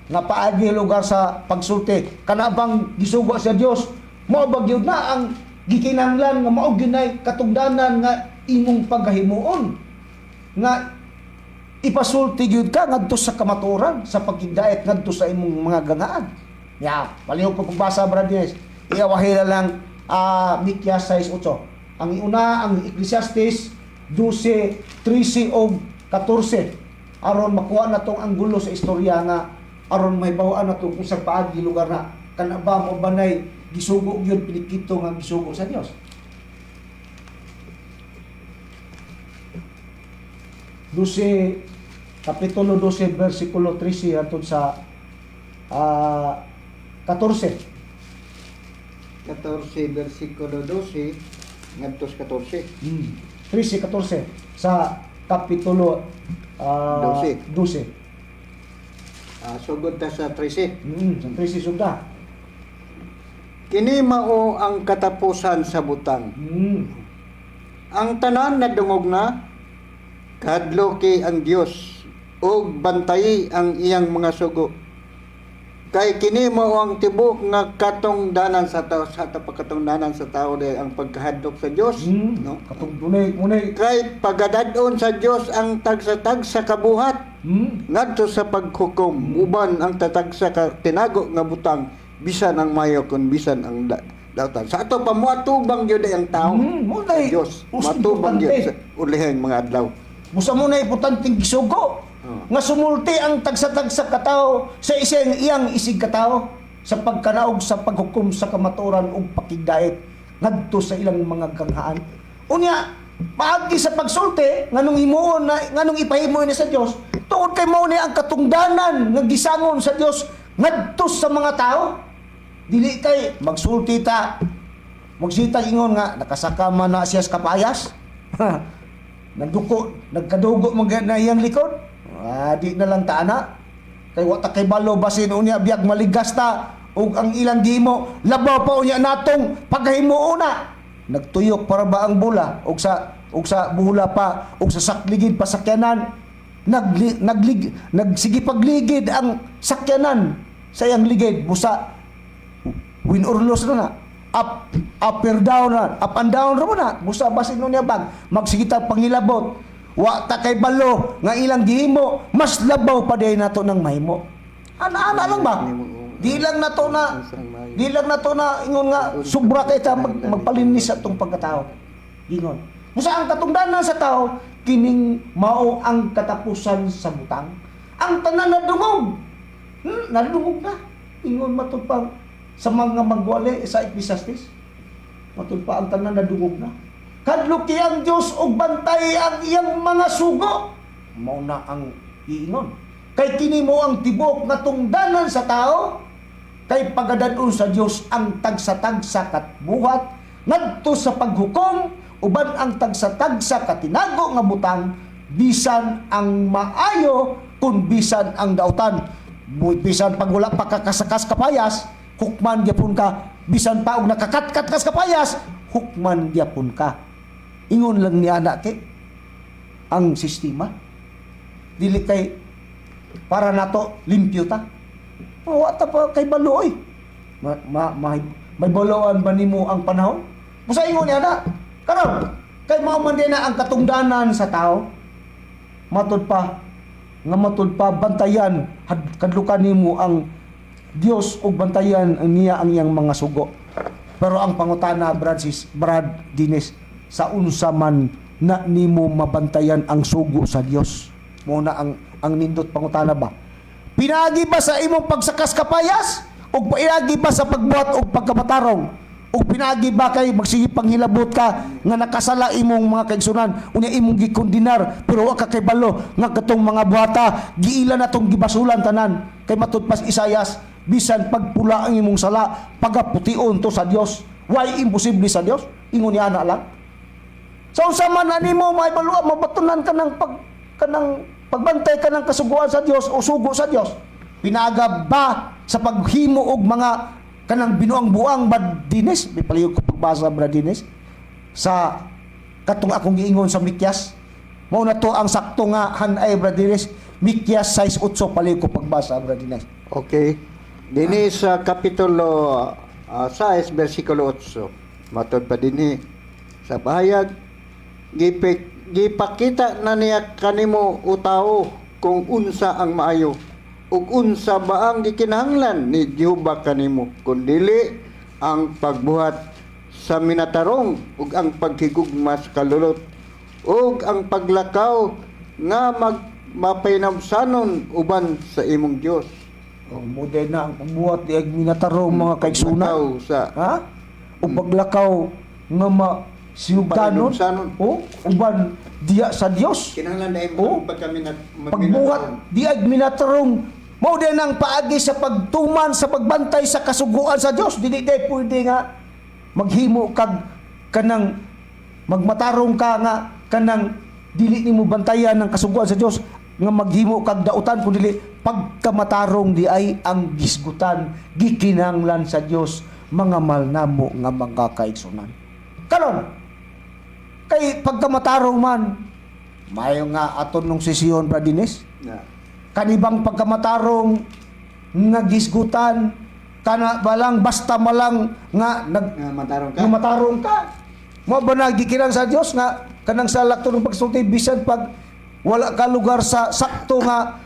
[SPEAKER 1] nga paagi lugar sa pagsulti kana bang gisugo sa Dios mao ba gyud na ang gikinahanglan nga mao ginay katungdanan nga imong paghimuon nga ipasulti gyud ka ngadto sa kamatuoran sa pagkigdait ngadto sa imong mga gangaan palihog ko pagbasa Brad Guinness iawahila lang Mikyas 6:8 ang iuna ang Ecclesiastes 12:13 o 14 aron makuha na tong anggulo sa istorya nga aron may bawaan na tong usang paagi lugar na kana ba mo banay gisugo gyud pinikito nga gisugo sa Dios 12 kapitulo 12 bersikulo 13 hangtod sa 14
[SPEAKER 2] 14 versikulo 12 ngadto sa 14
[SPEAKER 1] 13-14 sa kapitulo 12.
[SPEAKER 2] Sugod ta sa 13.
[SPEAKER 1] Sa 13 sugda.
[SPEAKER 2] Kini mao ang katapusan sa butang. Ang tanan na dungog na, kadloki ang Dios ug bantayi ang iyang mga sugo. Kay kini mao ang tibok nga katungdanan sa tao, sa pagkatungdanan sa tao di ang pagkahadlok sa Dios, no?
[SPEAKER 1] Katong dunay.
[SPEAKER 2] Kay pagadadon sa Dios ang tagsa-tag sa kabuhat ngadto sa paghukom, uban ang tatagsa ka tinago nga butang bisan ang mayo kun bisan ang dautan. Sa ato pa moatubang gyud ang tao.
[SPEAKER 1] Mo
[SPEAKER 2] Sa Dios, matubang gyud sa uliheng mga adlaw.
[SPEAKER 1] Busa mo na importanteng gisugo. Nga sumulti ang tagsa-tagsa katao sa iyang isig katao sa pagkanaog sa paghukom sa kamaturan ug pakigdait ngadto sa ilang mga ganghaan. Unya, paagi sa pagsulti nganong himuon na nganong ipahimo ni sa Dios, tuod kay mao ni ang katungdanan nga gisangon sa Dios ngadto sa mga tao. Dili kay magsulti ta magsita ingon nga nakasaka man na siya sa kapayas. Nagkadugo mga na iyang likod. Di na lang ta ana. Kay wa ta kay balo basin unya biag maligas ta ug ang ilang gihimo labaw pa unya natong paghimuon na. Nagtuyok para ba ang bula ug sa bula pa ug sa sakligid pa sakyanan. Nagsige pagligid ang sakyanan sa iyang ligid busa winurlos na up down na up and down ra mo na busa basin unya bag magsigita pangilabot. Wa ta kay balo nga ilang gihimo mas labaw pa day nato ng mahimo. Ana lang ba? Di lang nato na ingon nga sobra kay ta magpalinis sa tong pagkatao. Ingon. Musa ang katungdanan sa tao kining mao ang katapusan sa butang. Ang tanan nadungog. Nadungog na. Ingon matud pa sa mga magwali sa Ecclesiastes. Matud pa ang tanan nadungog na. Kadluki ang Diyos ug bantay ang iyang mga sugo. Mao na ang iingon. Kay kini mo ang tibok nga tungdanan sa tao, kay pagadadon sa Dios ang tagsa-tagsa katbuhat ngadto sa paghukom uban ang tagsa-tagsa katinago nga butang bisan ang maayo kun bisan ang dautan. Bisan pag wala pa kakasakas kapayas, hukman gyapon ka. Bisan pa og nakakatkat kas kapayas, hukman gyapon ka. Ingon lang ni anak kay ang sistema dili kay para nato limpyo ta. Wa ta pa kay baloy. May baloan ba nimo ang panahon? Musa ingon ni anak. Karon kay mao man din na ang katungdanan sa tao. Matud pa bantayan kadlukan nimo ang Dios ug bantayan niya ang iyang mga sugo. Pero ang pangutana Brad Dines, sa unsa man na nimo mabantayan ang sugo sa Dios? Muna ang nindot pangutana ba? Pinagi ba sa imong pagsakas kapayas? O pinagi ba sa pagbuhat o pagkamatarong? O pinagi ba kay magsige panghilabot ka nga nakasala imong mga kaigsunan unya imong gikondinar pero wa ka kay balo nga katong mga buhata giila na tong gibasulan tanan kay matud pas Isayas bisan pagpula ang imong sala pagapution to sa Dios. Why imposible sa Dios? Ingon ni ana lang. Sa unsa man nimo maibaluan mabatunan ka ng pagbantay ka ng kasuguan sa Dios o sugo sa Dios. Pinaga ba sa paghimo og mga kanang binuang-buang Dines? Bipaliyog ko pagbasa Dines sa katong akong giingon sa Mikyas. Mao na to ang sakto nga hanay Dines. Mikyas 6:8 paliyog ko pagbasa Dines.
[SPEAKER 2] Okay. Dini sa kapitulo 6 bersikulo 8. Matod pa dinhi sa bahayag gipakita na niya kanimo o tao kung unsa ang maayo ug unsa ba ang gikinahanglan ni Jehova kanimo kundili ang pagbuhat sa minatarong ug ang paghigugma sa kalulot ug ang paglakaw nga mapainabsanon uban sa imong Dios.
[SPEAKER 1] Modern na ang pagbuhat di minatarong mga kaigsunan. Ha? O paglakaw nga sinugdanon uban diya sa Dios.
[SPEAKER 2] Kinahanglan na imo
[SPEAKER 1] pagbuhat di minatarong mao din ang paagi sa pagtuman sa pagbantay sa kasuguan sa Dios. Dili pwede nga maghimo kag kanang magmatarong ka nga kanang dili nimo bantayan ng kasuguan sa Dios. nga maghimo kag dautan kundi pagkamatarong di ay ang gisgutan gikinahanglan sa Dios mga malnamo nga mga kaigsunan. Karon kay pagkamatarong man mayo nga aton nung sesyon Bradines
[SPEAKER 2] Yeah.
[SPEAKER 1] kanibang pagkamatarong nga gisgutan kana balang basta malang nga
[SPEAKER 2] Matarong ka.
[SPEAKER 1] matarong ka. Mo ba nagikiran sa Dios nga kanang sa lakto ng pagsulti bisan pag wala ka lugar sa sakto nga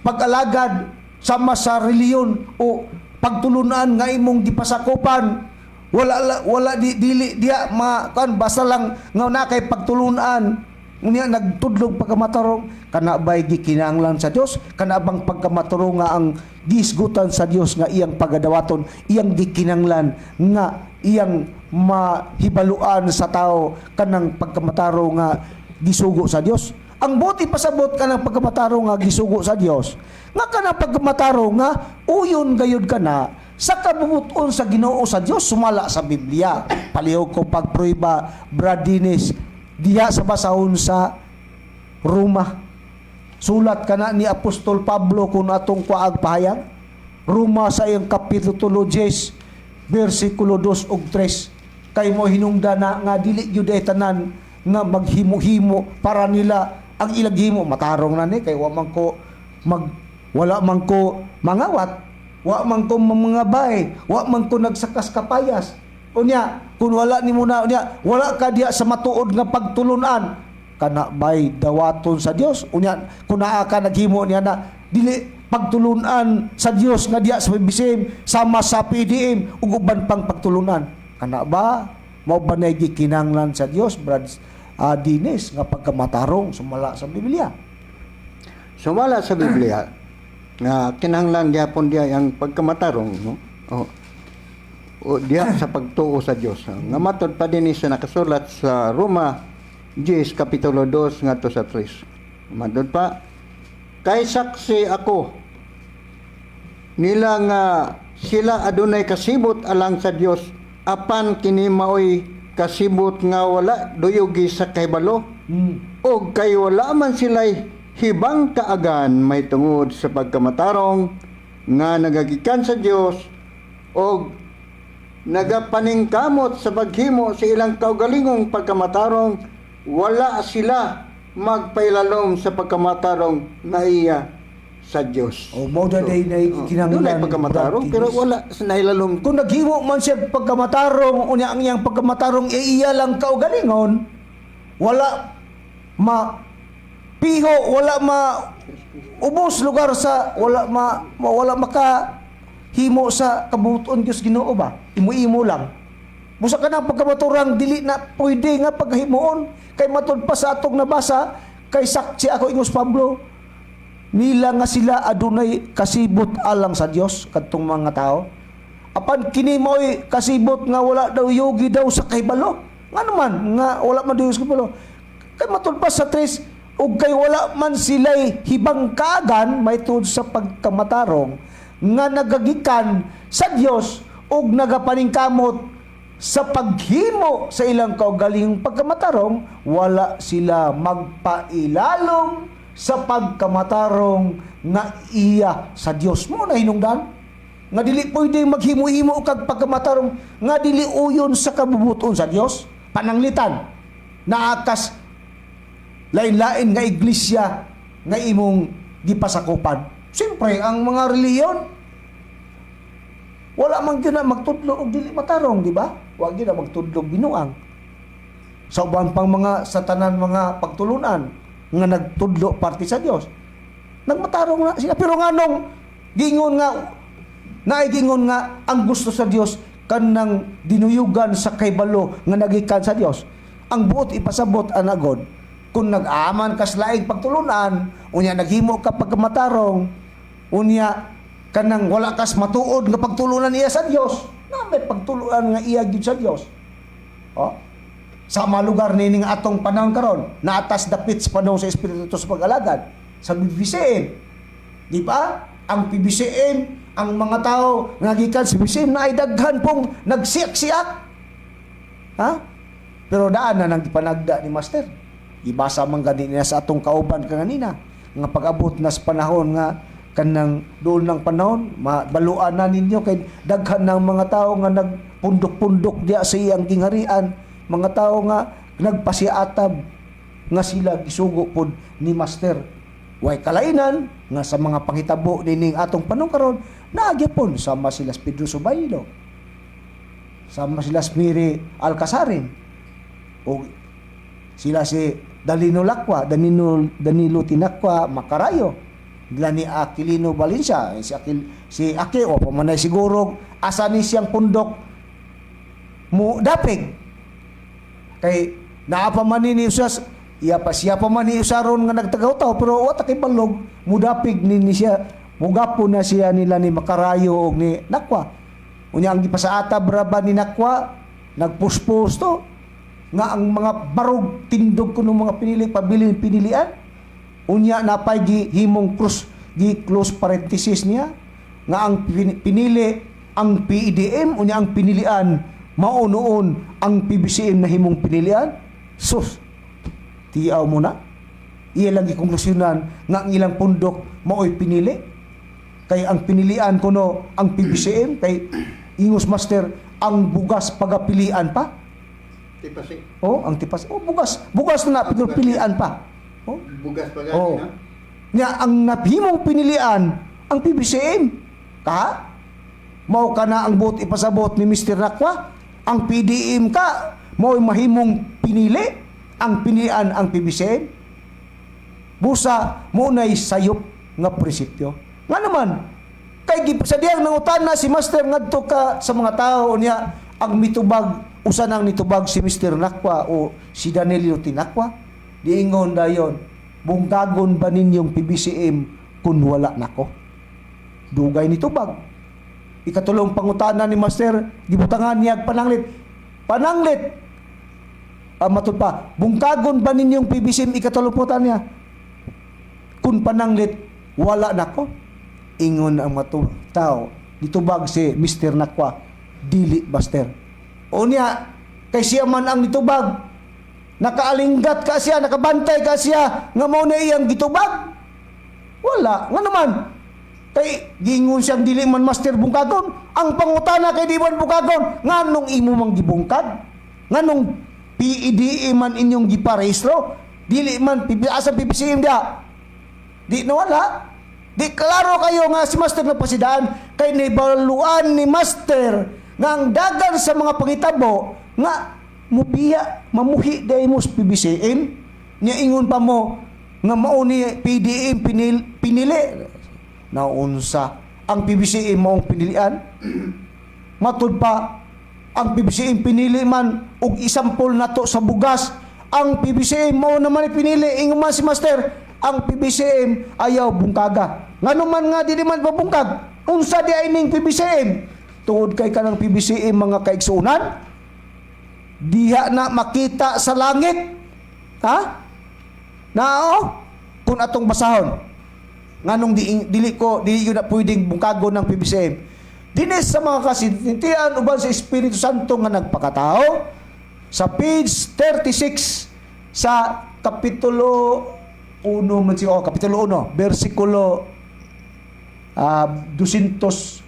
[SPEAKER 1] pag-alagad sama sa reliyon o pagtulunan nga imong gipasakupan wala dili diya kan basta lang nga na kay pagtulunan unya nagtudlog pagkamatarong kana bay gikinahanglan sa Dios kana bang pagkamatarong nga ang gisgutan sa Dios nga iyang pagadawaton iyang gikinahanglan nga iyang mahibaluan sa tao kanang pagkamatarong nga gisugo sa Dios. Ang buti pasabot kanang pagkamatarong nga gisugo sa Dios nga kanang pagkamatarong nga uyon gayud kana sa kabubuton sa Ginoo sa Dios sumala sa Biblia. Palihog ko pagprueba Bradines diha sa basahon sa Roma. Sulat kana ni Apostol Pablo kung atong kuag pahayag. Roma sa iyang kapitulo 10 versikulo 2 ug 3 kay mo hinungdan na nga dili gyud ay tanan nga maghimo-himo para nila ang ilang himo matarong na ni kay wala man ko mangawat wa man ko mangabay wa man ko nagsakas kapayas unya kun wala nimo na unya wala ka diya sa matuod nga pagtulunan kana bay dawaton sa Dios unya kun naa ka naghimo niya na dili pagtulunan sa Dios nga diya sa bisim sama sa PDM ug uban pang pagtulunan kana ba mao ba nay gikinahanglan sa Dios Brad Dines nga pagkamatarong sumala sa Biblia.
[SPEAKER 2] Sumala sa Biblia nga kinahanglan gyapon diya ang pagkamatarong no. O diya sa pagtuo sa Dios. Nga matod pa dinhi sa nakasulat sa Roma 10 kapitulo 2 ngadto sa 3. Matod pa kay saksi ako nila nga sila adunay kasibot alang sa Dios apan kini maoy kasibot nga wala doyogi sa kahibalo o kay wala man sila'y hibang kaagan may tungod sa pagkamatarong nga nagagikan sa Dios o nagapaningkamot sa paghimo sa ilang kaugalingong pagkamatarong wala sila magpailalom sa pagkamatarong na iya sa Dios.
[SPEAKER 1] O mao da day
[SPEAKER 2] Dunay
[SPEAKER 1] kinahanglan
[SPEAKER 2] pagkamatarong pero wala sa nailalom.
[SPEAKER 1] kung naghimo man siya pagkamatarong unya ang iyang pagkamatarong iya lang kaugalingon wala piho wala ubos lugar sa wala maka himo sa kabuton Dios Ginoo ba imo lang busa ka na pagkamaturang dili na pwede nga paghimuon kay matud pa sa atong nabasa kay saksi ako ingos Pablo nila nga sila adunay kasibot alang sa Dios kadtong mga tao apan kini mo'y kasibot nga wala daw yogi daw sa kahibalo nga naman nga wala man daw sa kahibalo kay matulpas sa 3 ug kay wala man sila'y hibang kaagan may tungod sa pagkamatarong nga nagagikan sa Dios ug nagapaningkamot sa paghimo sa ilang kaugalingong pagkamatarong wala sila magpailalom sa pagkamatarong nga iya sa Dios mo na hinungdan nga dili pwede maghimo-himo kag pagkamatarong nga dili uyon sa kabubuton sa Dios pananglitan naakas lain-lain nga iglesia nga imong gipasakupan siyempre ang mga reliyon wala man gyud na magtudlo og dili matarong di ba wa gyud na magtudlo binuang sa uban pang mga satanan mga pagtulunan nga nagtudlo parte sa Dios nagmatarong na sila pero nganong gingon nga naigingon nga ang gusto sa Dios kanang dinuyugan sa kaybalo nga nagikan sa Dios ang buot ipasabot anagod kung nag-aaman kas laing pagtulunan unya naghimo ka pagkamatarong unya kanang wala kas matuod nga pagtulunan iya sa Dios na may pagtulunan nga iya gyud sa Dios sa mga lugar nini nga atong panahon karon naatas dapit sa panahon sa Espiritu sa pag-alagad sa BBCM di ba ang PBCM ang mga tao nga gikan sa BBCM na ay daghan pong nagsiyak-siyak pero daan na nang ipanagda ni Master ibasa man gani niya sa atong kauban kanina nga pag-abot na sa panahon nga kanang doon ng panahon mabaluan na ninyo kay daghan ng mga tao nga nagpundok-pundok diya sa iyang gingharian, mga tao nga nagpasiatab nga sila gisugo pod ni Master. Way kalainan nga sa mga panghitabo nining atong panahon karon nagyapon sama sila Pedro Subaylo, sama sila Miri Alcasarin, o sila si Danilo Tinakwa Macarayo, nila ni Aquilino Valencia, si Aki o pamanay siguro asa ni siyang pundok mo dapig kay naa pa man ni usas siya pa man ni usaron nga nagtagaw-taw pero wa ta kay balog mo dapig ni siya mugapo na siya nila ni Macarayo og ni Nakwa. Unya ang gipasaata braba ni Nakwa nagpuspos to nga ang mga barog tindog kuno mga pinilian unya napay gihimong close parenthesis niya nga ang pinili ang PDM unya ang pinilian mao noon ang PBCM na himong pinilian. Sus tiyaw mo na iya lang gikonklusyonan nga ang ilang pundok mao'y pinili kay ang pinilian kuno ang PBCM kay ingos Master ang bugas pagapilian pa.
[SPEAKER 2] Tipasi.
[SPEAKER 1] Oh, ang tipas. Oh, bugas na pero pilian pa. Oh.
[SPEAKER 2] Bugas pa
[SPEAKER 1] Oh.
[SPEAKER 2] gani, no?
[SPEAKER 1] Nga ang nabhimong pinilian ang PBCM. Ka? Mao ka na ang buot ipasabot ni Mr. Nakwa. Ang PDM ka mao mahimong pinili ang pinilian ang PBCM. Busa mo nay sayop nga prinsipyo. Nga naman kay gipasadiyang nangutana si Master ngadto ka sa mga tao niya ang mitubag usa nang nitubag si Mr. Nakwa o si Danilo Tinakwa. Diingon dayon, bungkagon ba ninyong PBCM kung wala nako? Dugay nitubag. Ikatulong pangutana ni Master, gibutangan niya pananglit. Pananglit! Matud pa, bungkagon ba ninyong PBCM ikatulong pangutana niya? Kung pananglit, wala nako. Ingon ang tao, nitubag si Mr. Nakwa, dili Master. O niya, kay siya man ang nitubag, nakaalinggat ka siya, nakabantay ka siya, nga mo na iyang gitubag. Wala. Nga naman, kay gingon siyang dili man Master bungkagon. Ang pangutana kay di man bungkagon, nga nung imo mang gibungkag, nga nung PEDE man inyong giparehistro, dili man asa PBCM dia. Di na wala. Di klaro kayo nga si Master na pasidaan kay nibaluan ni Master nga ang dagan sa mga pangitabo nga mubiya mamuhi day mo sa PBCM niya ingon pa mo nga mao ni PDM pinili naunsa ang PBCM maong pinilian. Matud pa ang PBCM pinili man og isampol nato sa bugas. Ang PBCM mao naman pinili ingon man si Master ang PBCM ayaw bungkaga. Ngano man nga dili man pabungkag. Unsa di ay ning PBCM? Tungod kay kanang PBCM mga kaigsuunan, diha na makita sa langit. Ha? Nao? Kung atong basahon. Nganong dili yun na pwedeng bungkagon ng PBCM. Dinis sa mga kasintintian uban sa Espiritu Santo nga nagpakatao sa page 36 sa kapitulo 1 kapitulo 1 versikulo 222-29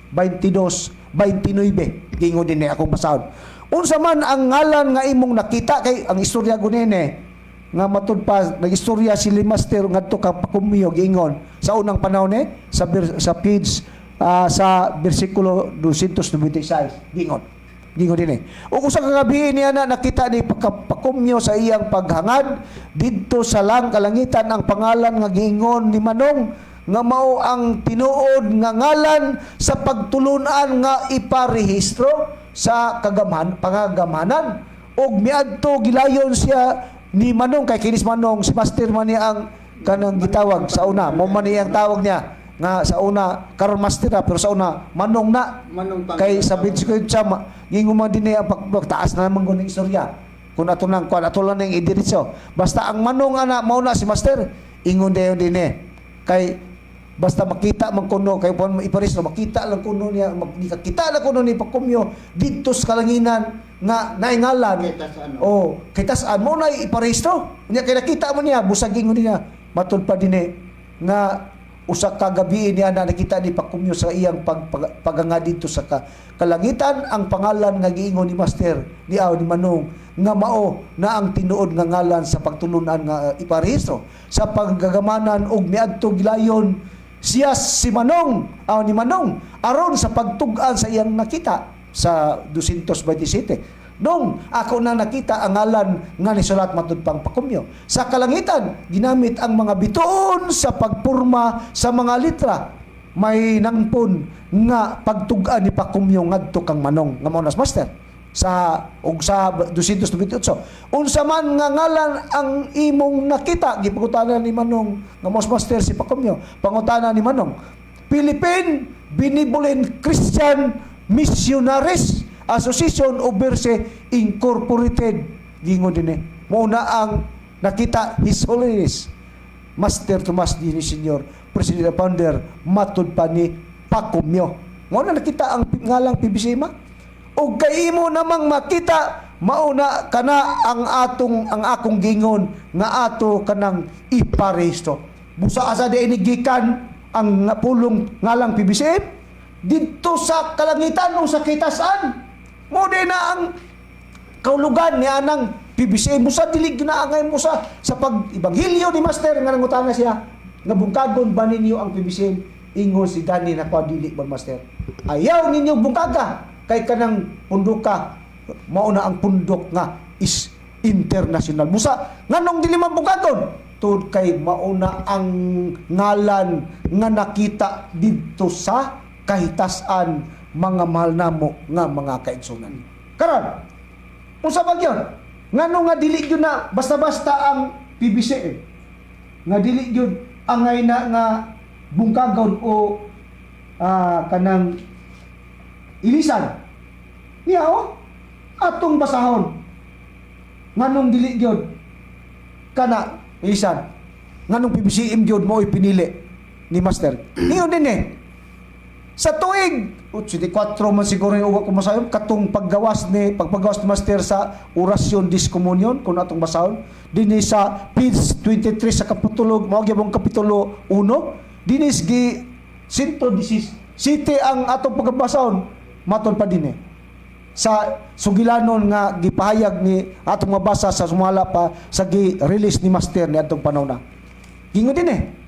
[SPEAKER 1] gingo din akong basahon. Unsa man ang ngalan nga imong nakita kay ang istorya gunene nga matud pa nagistorya si Master ngadto ka pakumyo gingon sa unang panahon sa page sa bersikulo 296 gingon din ug usa ka gabi niya na nakita ni pakumyo sa iyang paghangad didto sa kalangitan ang pangalan nga gingon ni Manong nga mao ang tinuod nga ngalan sa pagtulunan nga iparehistro sa pangagamanan og miadto gilayon siya ni Manong kay kinis Manong si Master man niya ang kanang gitawag sa una mo man niya ang tawag niya nga sa una karon Master pero sa una Manong na kay sabi ko siya gingon man din niya ang pagtaas na naman guning istorya kun ato lang ning idiretso basta ang Manong ana mao na si Master ingon dayon din kay basta makita man kuno kay pon iparesto makita lang kuno niya makita lang kuno ni pakumyo didto sa kalanginan nga naingalan kay tas mo na iparesto niya kay nakita mo niya busaging niya matud pa dinhi nga usa ka gabi niya na nakita ni Pacomio sa iyang paganga dito sa kalangitan ang pangalan nga giingon ni Master ni Manong nga mao na ang tinuod nga ngalan sa pagtulunan nga iparehistro sa paggagamanan og miadto gilayon siya si Manong ni Manong aron sa pagtug-an sa iyang nakita sa 227. Dong ako na nakita ang ngalan nga nisulat matud pang Pacomio. Sa kalangitan, ginamit ang mga bituon sa pagpurma sa mga litra. May nangpon nga pagtug-an ni Pacomio ngadto kang Manong nga mao nas Master sa 228. Unsa man nga ngalan ang imong nakita gipangutanan ni Manong nga mao Master si Pacomio. Pangutana ni Manong, Philippine Benevolent Christian Missionaries Association of Berse Incorporated. Gingon din mao na ang nakita His Holiness Master Tomas Dini Sr. President Founder matud pa ni Pacomio. Mao na nakita ang ngalang PBCIMA. O kay imo namang makita mao na kana ang akong gingon nga ato kanang iparehistro. Busa asa di gikan ang pulong ngalang PBCM dito sa kalangitan o sa kitasan. Mo na ang kaulugan ni anang PBCM mo sa dilig ginaangay mo sa pag-ibanghilyo ni Master nga nangutana siya nga bungkagon ba ninyo ang PBCM ingon si Danny na dili ba Master ayaw ninyo bungkaga kay kanang punduka mao na ang pundok nga is international musa nganong dili man bungkagon tud kay mao na ang ngalan nga nakita didto sa kahitasan mga mahal namo nga mga kaigsunan. Karon, unsa ba gyud? Ngano nga dili gyud na basta-basta ang PBCM? Nga dili gyud angay na nga bungkagon o kanang ilisan. Niya atong basahon. Nganong dili gyud kana ilisan? Nganong PBCM gyud mo pinili ni Master? Niyon din sa tuig 84 man siguro yung uwa ko masahon katong pagpagawas ni Master sa orasyon discomunion kung atong basahon dinhi sa page 23 sa kapitulo mao gyud kapitulo 1 dinis gi 116 city ang atong pagbasahon maton pa dinhi sa sugilanon nga gipahayag ni atong mabasa sa sumala pa sa gi-release ni Master ni atong panahon na gingon dinhi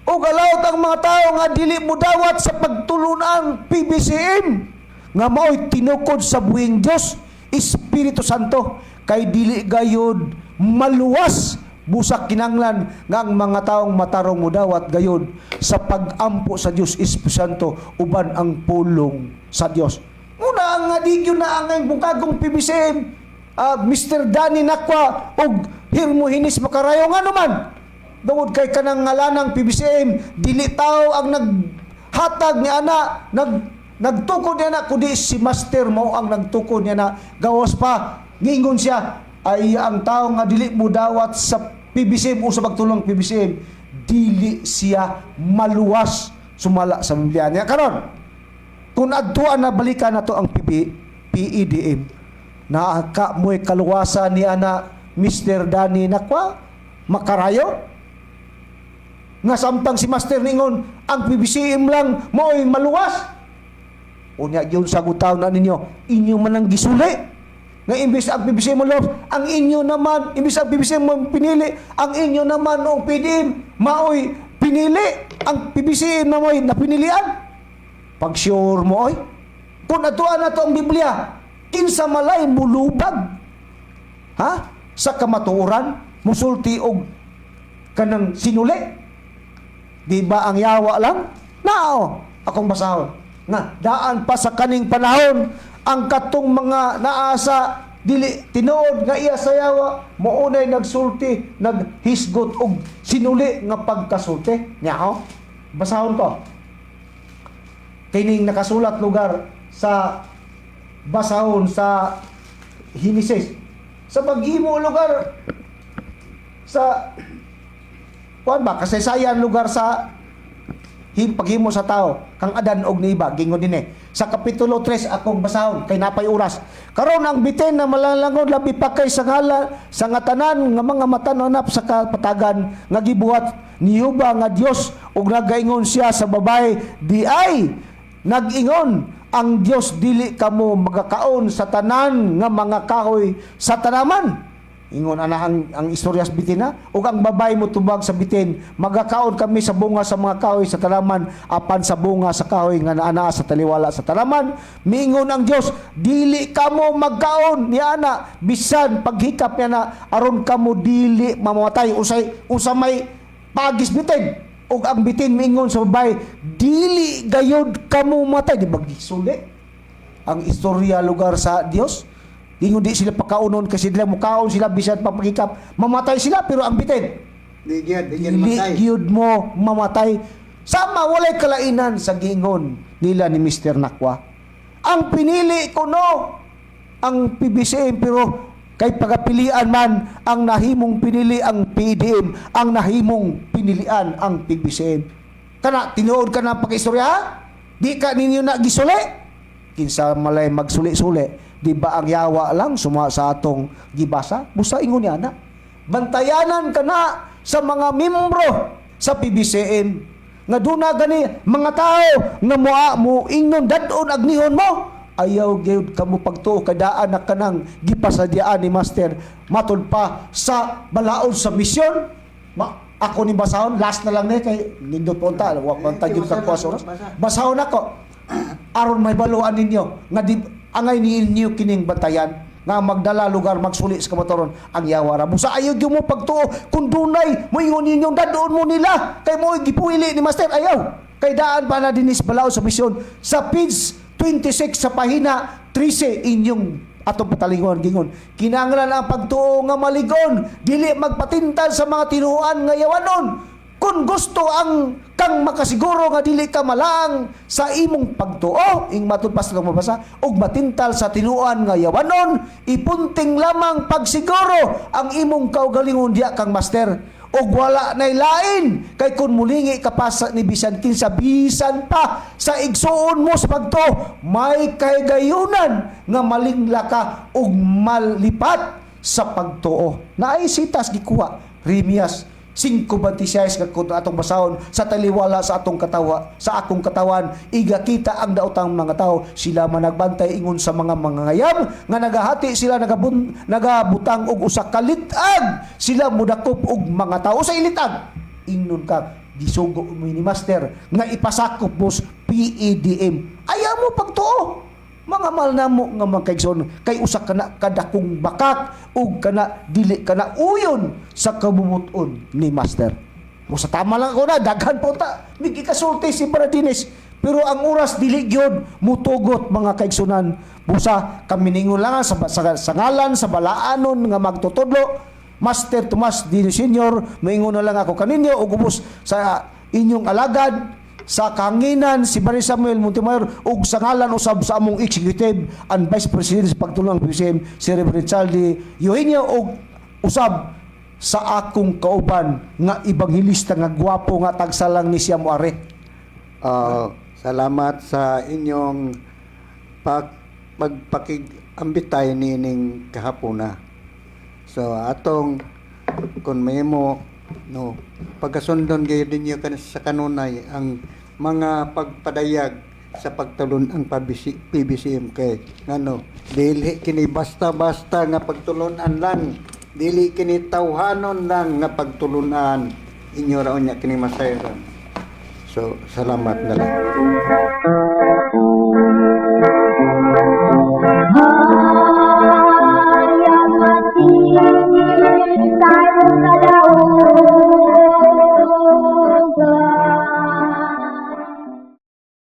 [SPEAKER 1] o galawt ang mga tao nga dili mo dawat sa pagtulunang PBCM nga mao'y tinukod sa buhing Dios Espiritu Santo kay dili gayud maluwas busak kinanglan nga ang mga taong matarong mo dawat gayud sa pag-ampo sa Dios Espiritu Santo uban ang pulong sa Dios. Una ang nga digyo na ang bungkagong PBCM Mr. Danny Nakwa og Hirmo Hinis Makarayo nga naman tungod kay kanang ngalanang PBCM dili tao ang naghatag ni ana nagtukod niya na kundi si Master mo ang nagtukod niya na gawas pa ngingon siya ay ang tao nga dili mo dawat sa PBCM o sa pagtulong PBCM dili siya maluwas sumala sa Biblia niya karon kung adtuan na balikan nato ang PEDM na mo'y kaluwasan ni ana Mr. Danny Nakwa Makarayo nga samtang si Master ningon ang PBCM lang mo'y maluwas unya gyud sagutaw na ninyo inyo man ang gisuli nga imbes ang PBCM mo ang inyo naman imbes ang PBCM mo pinili ang inyo naman noong PDM maoy pinili ang PBCM na mo'y napinilian pag sure mo oy kung atuan na to ang Biblia kinsa malay mulubag sa kamatuoran musulti og kanang sinuli. Di ba ang yawa lang? Nao, akong basahon. Nga, daan pa sa kaning panahon, ang katong mga naasa, dili, tinuod nga iya sa yawa, maunay nagsulti, naghisgot, og sinuli nga pagkasulti. Nyao, basahon ko. Kining nakasulat lugar sa basahon sa Hinises. Sa paghimo lugar sa kasaysayan lugar sa paghimo sa tao kang Adan og niba gingon dinhi sa kapitulo 3 akong basahon kay napay oras karon ang bitin na malalangod labi pa kay sa ngala sa nga tanan nga mga matanonap sa kapatagan nga gibuhat ni Jehova nga Dios ug nagaingon siya sa babae di ay nag-ingon ang Dios dili kamo magakaon sa tanan nga mga kahoy sa tanaman. Ingon ana ang istoryas bitin na ug ang babae mo tubag sa bitin magakaon kami sa bunga sa mga kahoy sa tanaman apan sa bunga sa kahoy nga naa sa taliwala sa tanaman miingon ang Dios dili kamo magkaon ni ana bisan paghikap niya na aron kamo dili mamamatay usa may pagis bitin ug ang bitin miingon sa babae dili gayud kamo matay di ba gisuli ang istorya lugar sa Dios. Ingon di sila pakaunon kasi sila mukaon sila bisan pagpagikap mamatay sila pero ang bitin
[SPEAKER 2] Di
[SPEAKER 1] dili gyud mo mamatay sama walay kalainan sa giingon nila ni Mr. Nakwa ang pinili ko no ang PBCM pero kay pagapilian man ang nahimong pinili ang PDM ang nahimong pinilian ang PBCM kana tinuod ka na pag-istorya di ka ninyo na gisuli kinsa malay magsuli-suli di ba ang yawa lang suma sa atong gibasa busa ingon niya na bantayanan ka na sa mga membro sa PBCM nga duna gani mga tao nga mo ingnon dadon agnihon mo ayaw gyud kamo pagtuo kadaan na kanang gipasadyaan ni Master matud pa sa balaod sa misyon ako ni basahon last na lang ni kay nindot punta wa punta gyud ka oras basahon ako aron may baluan ninyo nga di angay ninyo kining bantayan nga magdala lugar magsuli sa kamataron ang yawara busa ayaw gyud mo pagtuo kun dunay mo ingon ninyong dadon mo nila kay mo gipuili ni Master ayaw kay daan pa na dinis balaod sa misyon sa page 26 sa pahina 13 inyong atong patalingon gingon kinahanglan ang pagtuo nga maligon dili magpatintal sa mga tinuan nga yawanon kung gusto ang kang makasiguro nga dili ka malang sa imong pagtuo ing matudpas kang mabasa ug matintal sa tinuan nga yawanon ipunting lamang pagsiguro ang imong kaugalingon diya kang Master ug wala nay lain kay kun mulingi ka pa sa ni bisan kinsa bisan pa sa igsuon mo sa pagtuo may kahigayunan nga malingla ka ug malipat sa pagtuo naay sitas gikuha Remias 5:26 nga kun atong basahon sa taliwala sa atong katawa sa akong katawan iga kita ang daotang mga tao sila man nagbantay ingon sa mga mangangayam nga nagahati sila nagabutang og usa ka litag sila mudakop og mga tao sa ilitag ingnon ka gisugo mo ni Master nga ipasakop mo PEDM ayaw mo pagtuo mga mahal na mo nga mga kaigsoon kay usa kana kadakong bakak ug kana dili kana uyon sa kabubuton ni Master. Mo sa tama lang ako na daghan po ta migikasulti si Paradines pero ang oras dili gyud mutugot mga kaigsunan busa kami ningon lang sa ngalan sa balaanon nga magtutudlo Master Tomas Dino Sr. moingon na lang ako kaninyo ug ubos sa inyong alagad sa kahanginan si Barry Samuel Montemayor ug sa ngalan usab sa among executive and vice president sa pagtulong ng PBCM si Reverend Charlie Eugenio ug usab sa akong kauban nga ebanghilista nga gwapo nga tagsalang ni siya moare.
[SPEAKER 2] Salamat sa inyong pagpakigambitay nining kahapuna. So atong kun mahimo no pagkasundon gayud ninyo sa kanunay ang mga pagpadayag sa pagtulon ang PBCM kay ngano dili kini basta-basta nga pagtulunan lang dili kini tawhanon lang nga pagtulunan inyo ra unya kini masayran so salamat na lang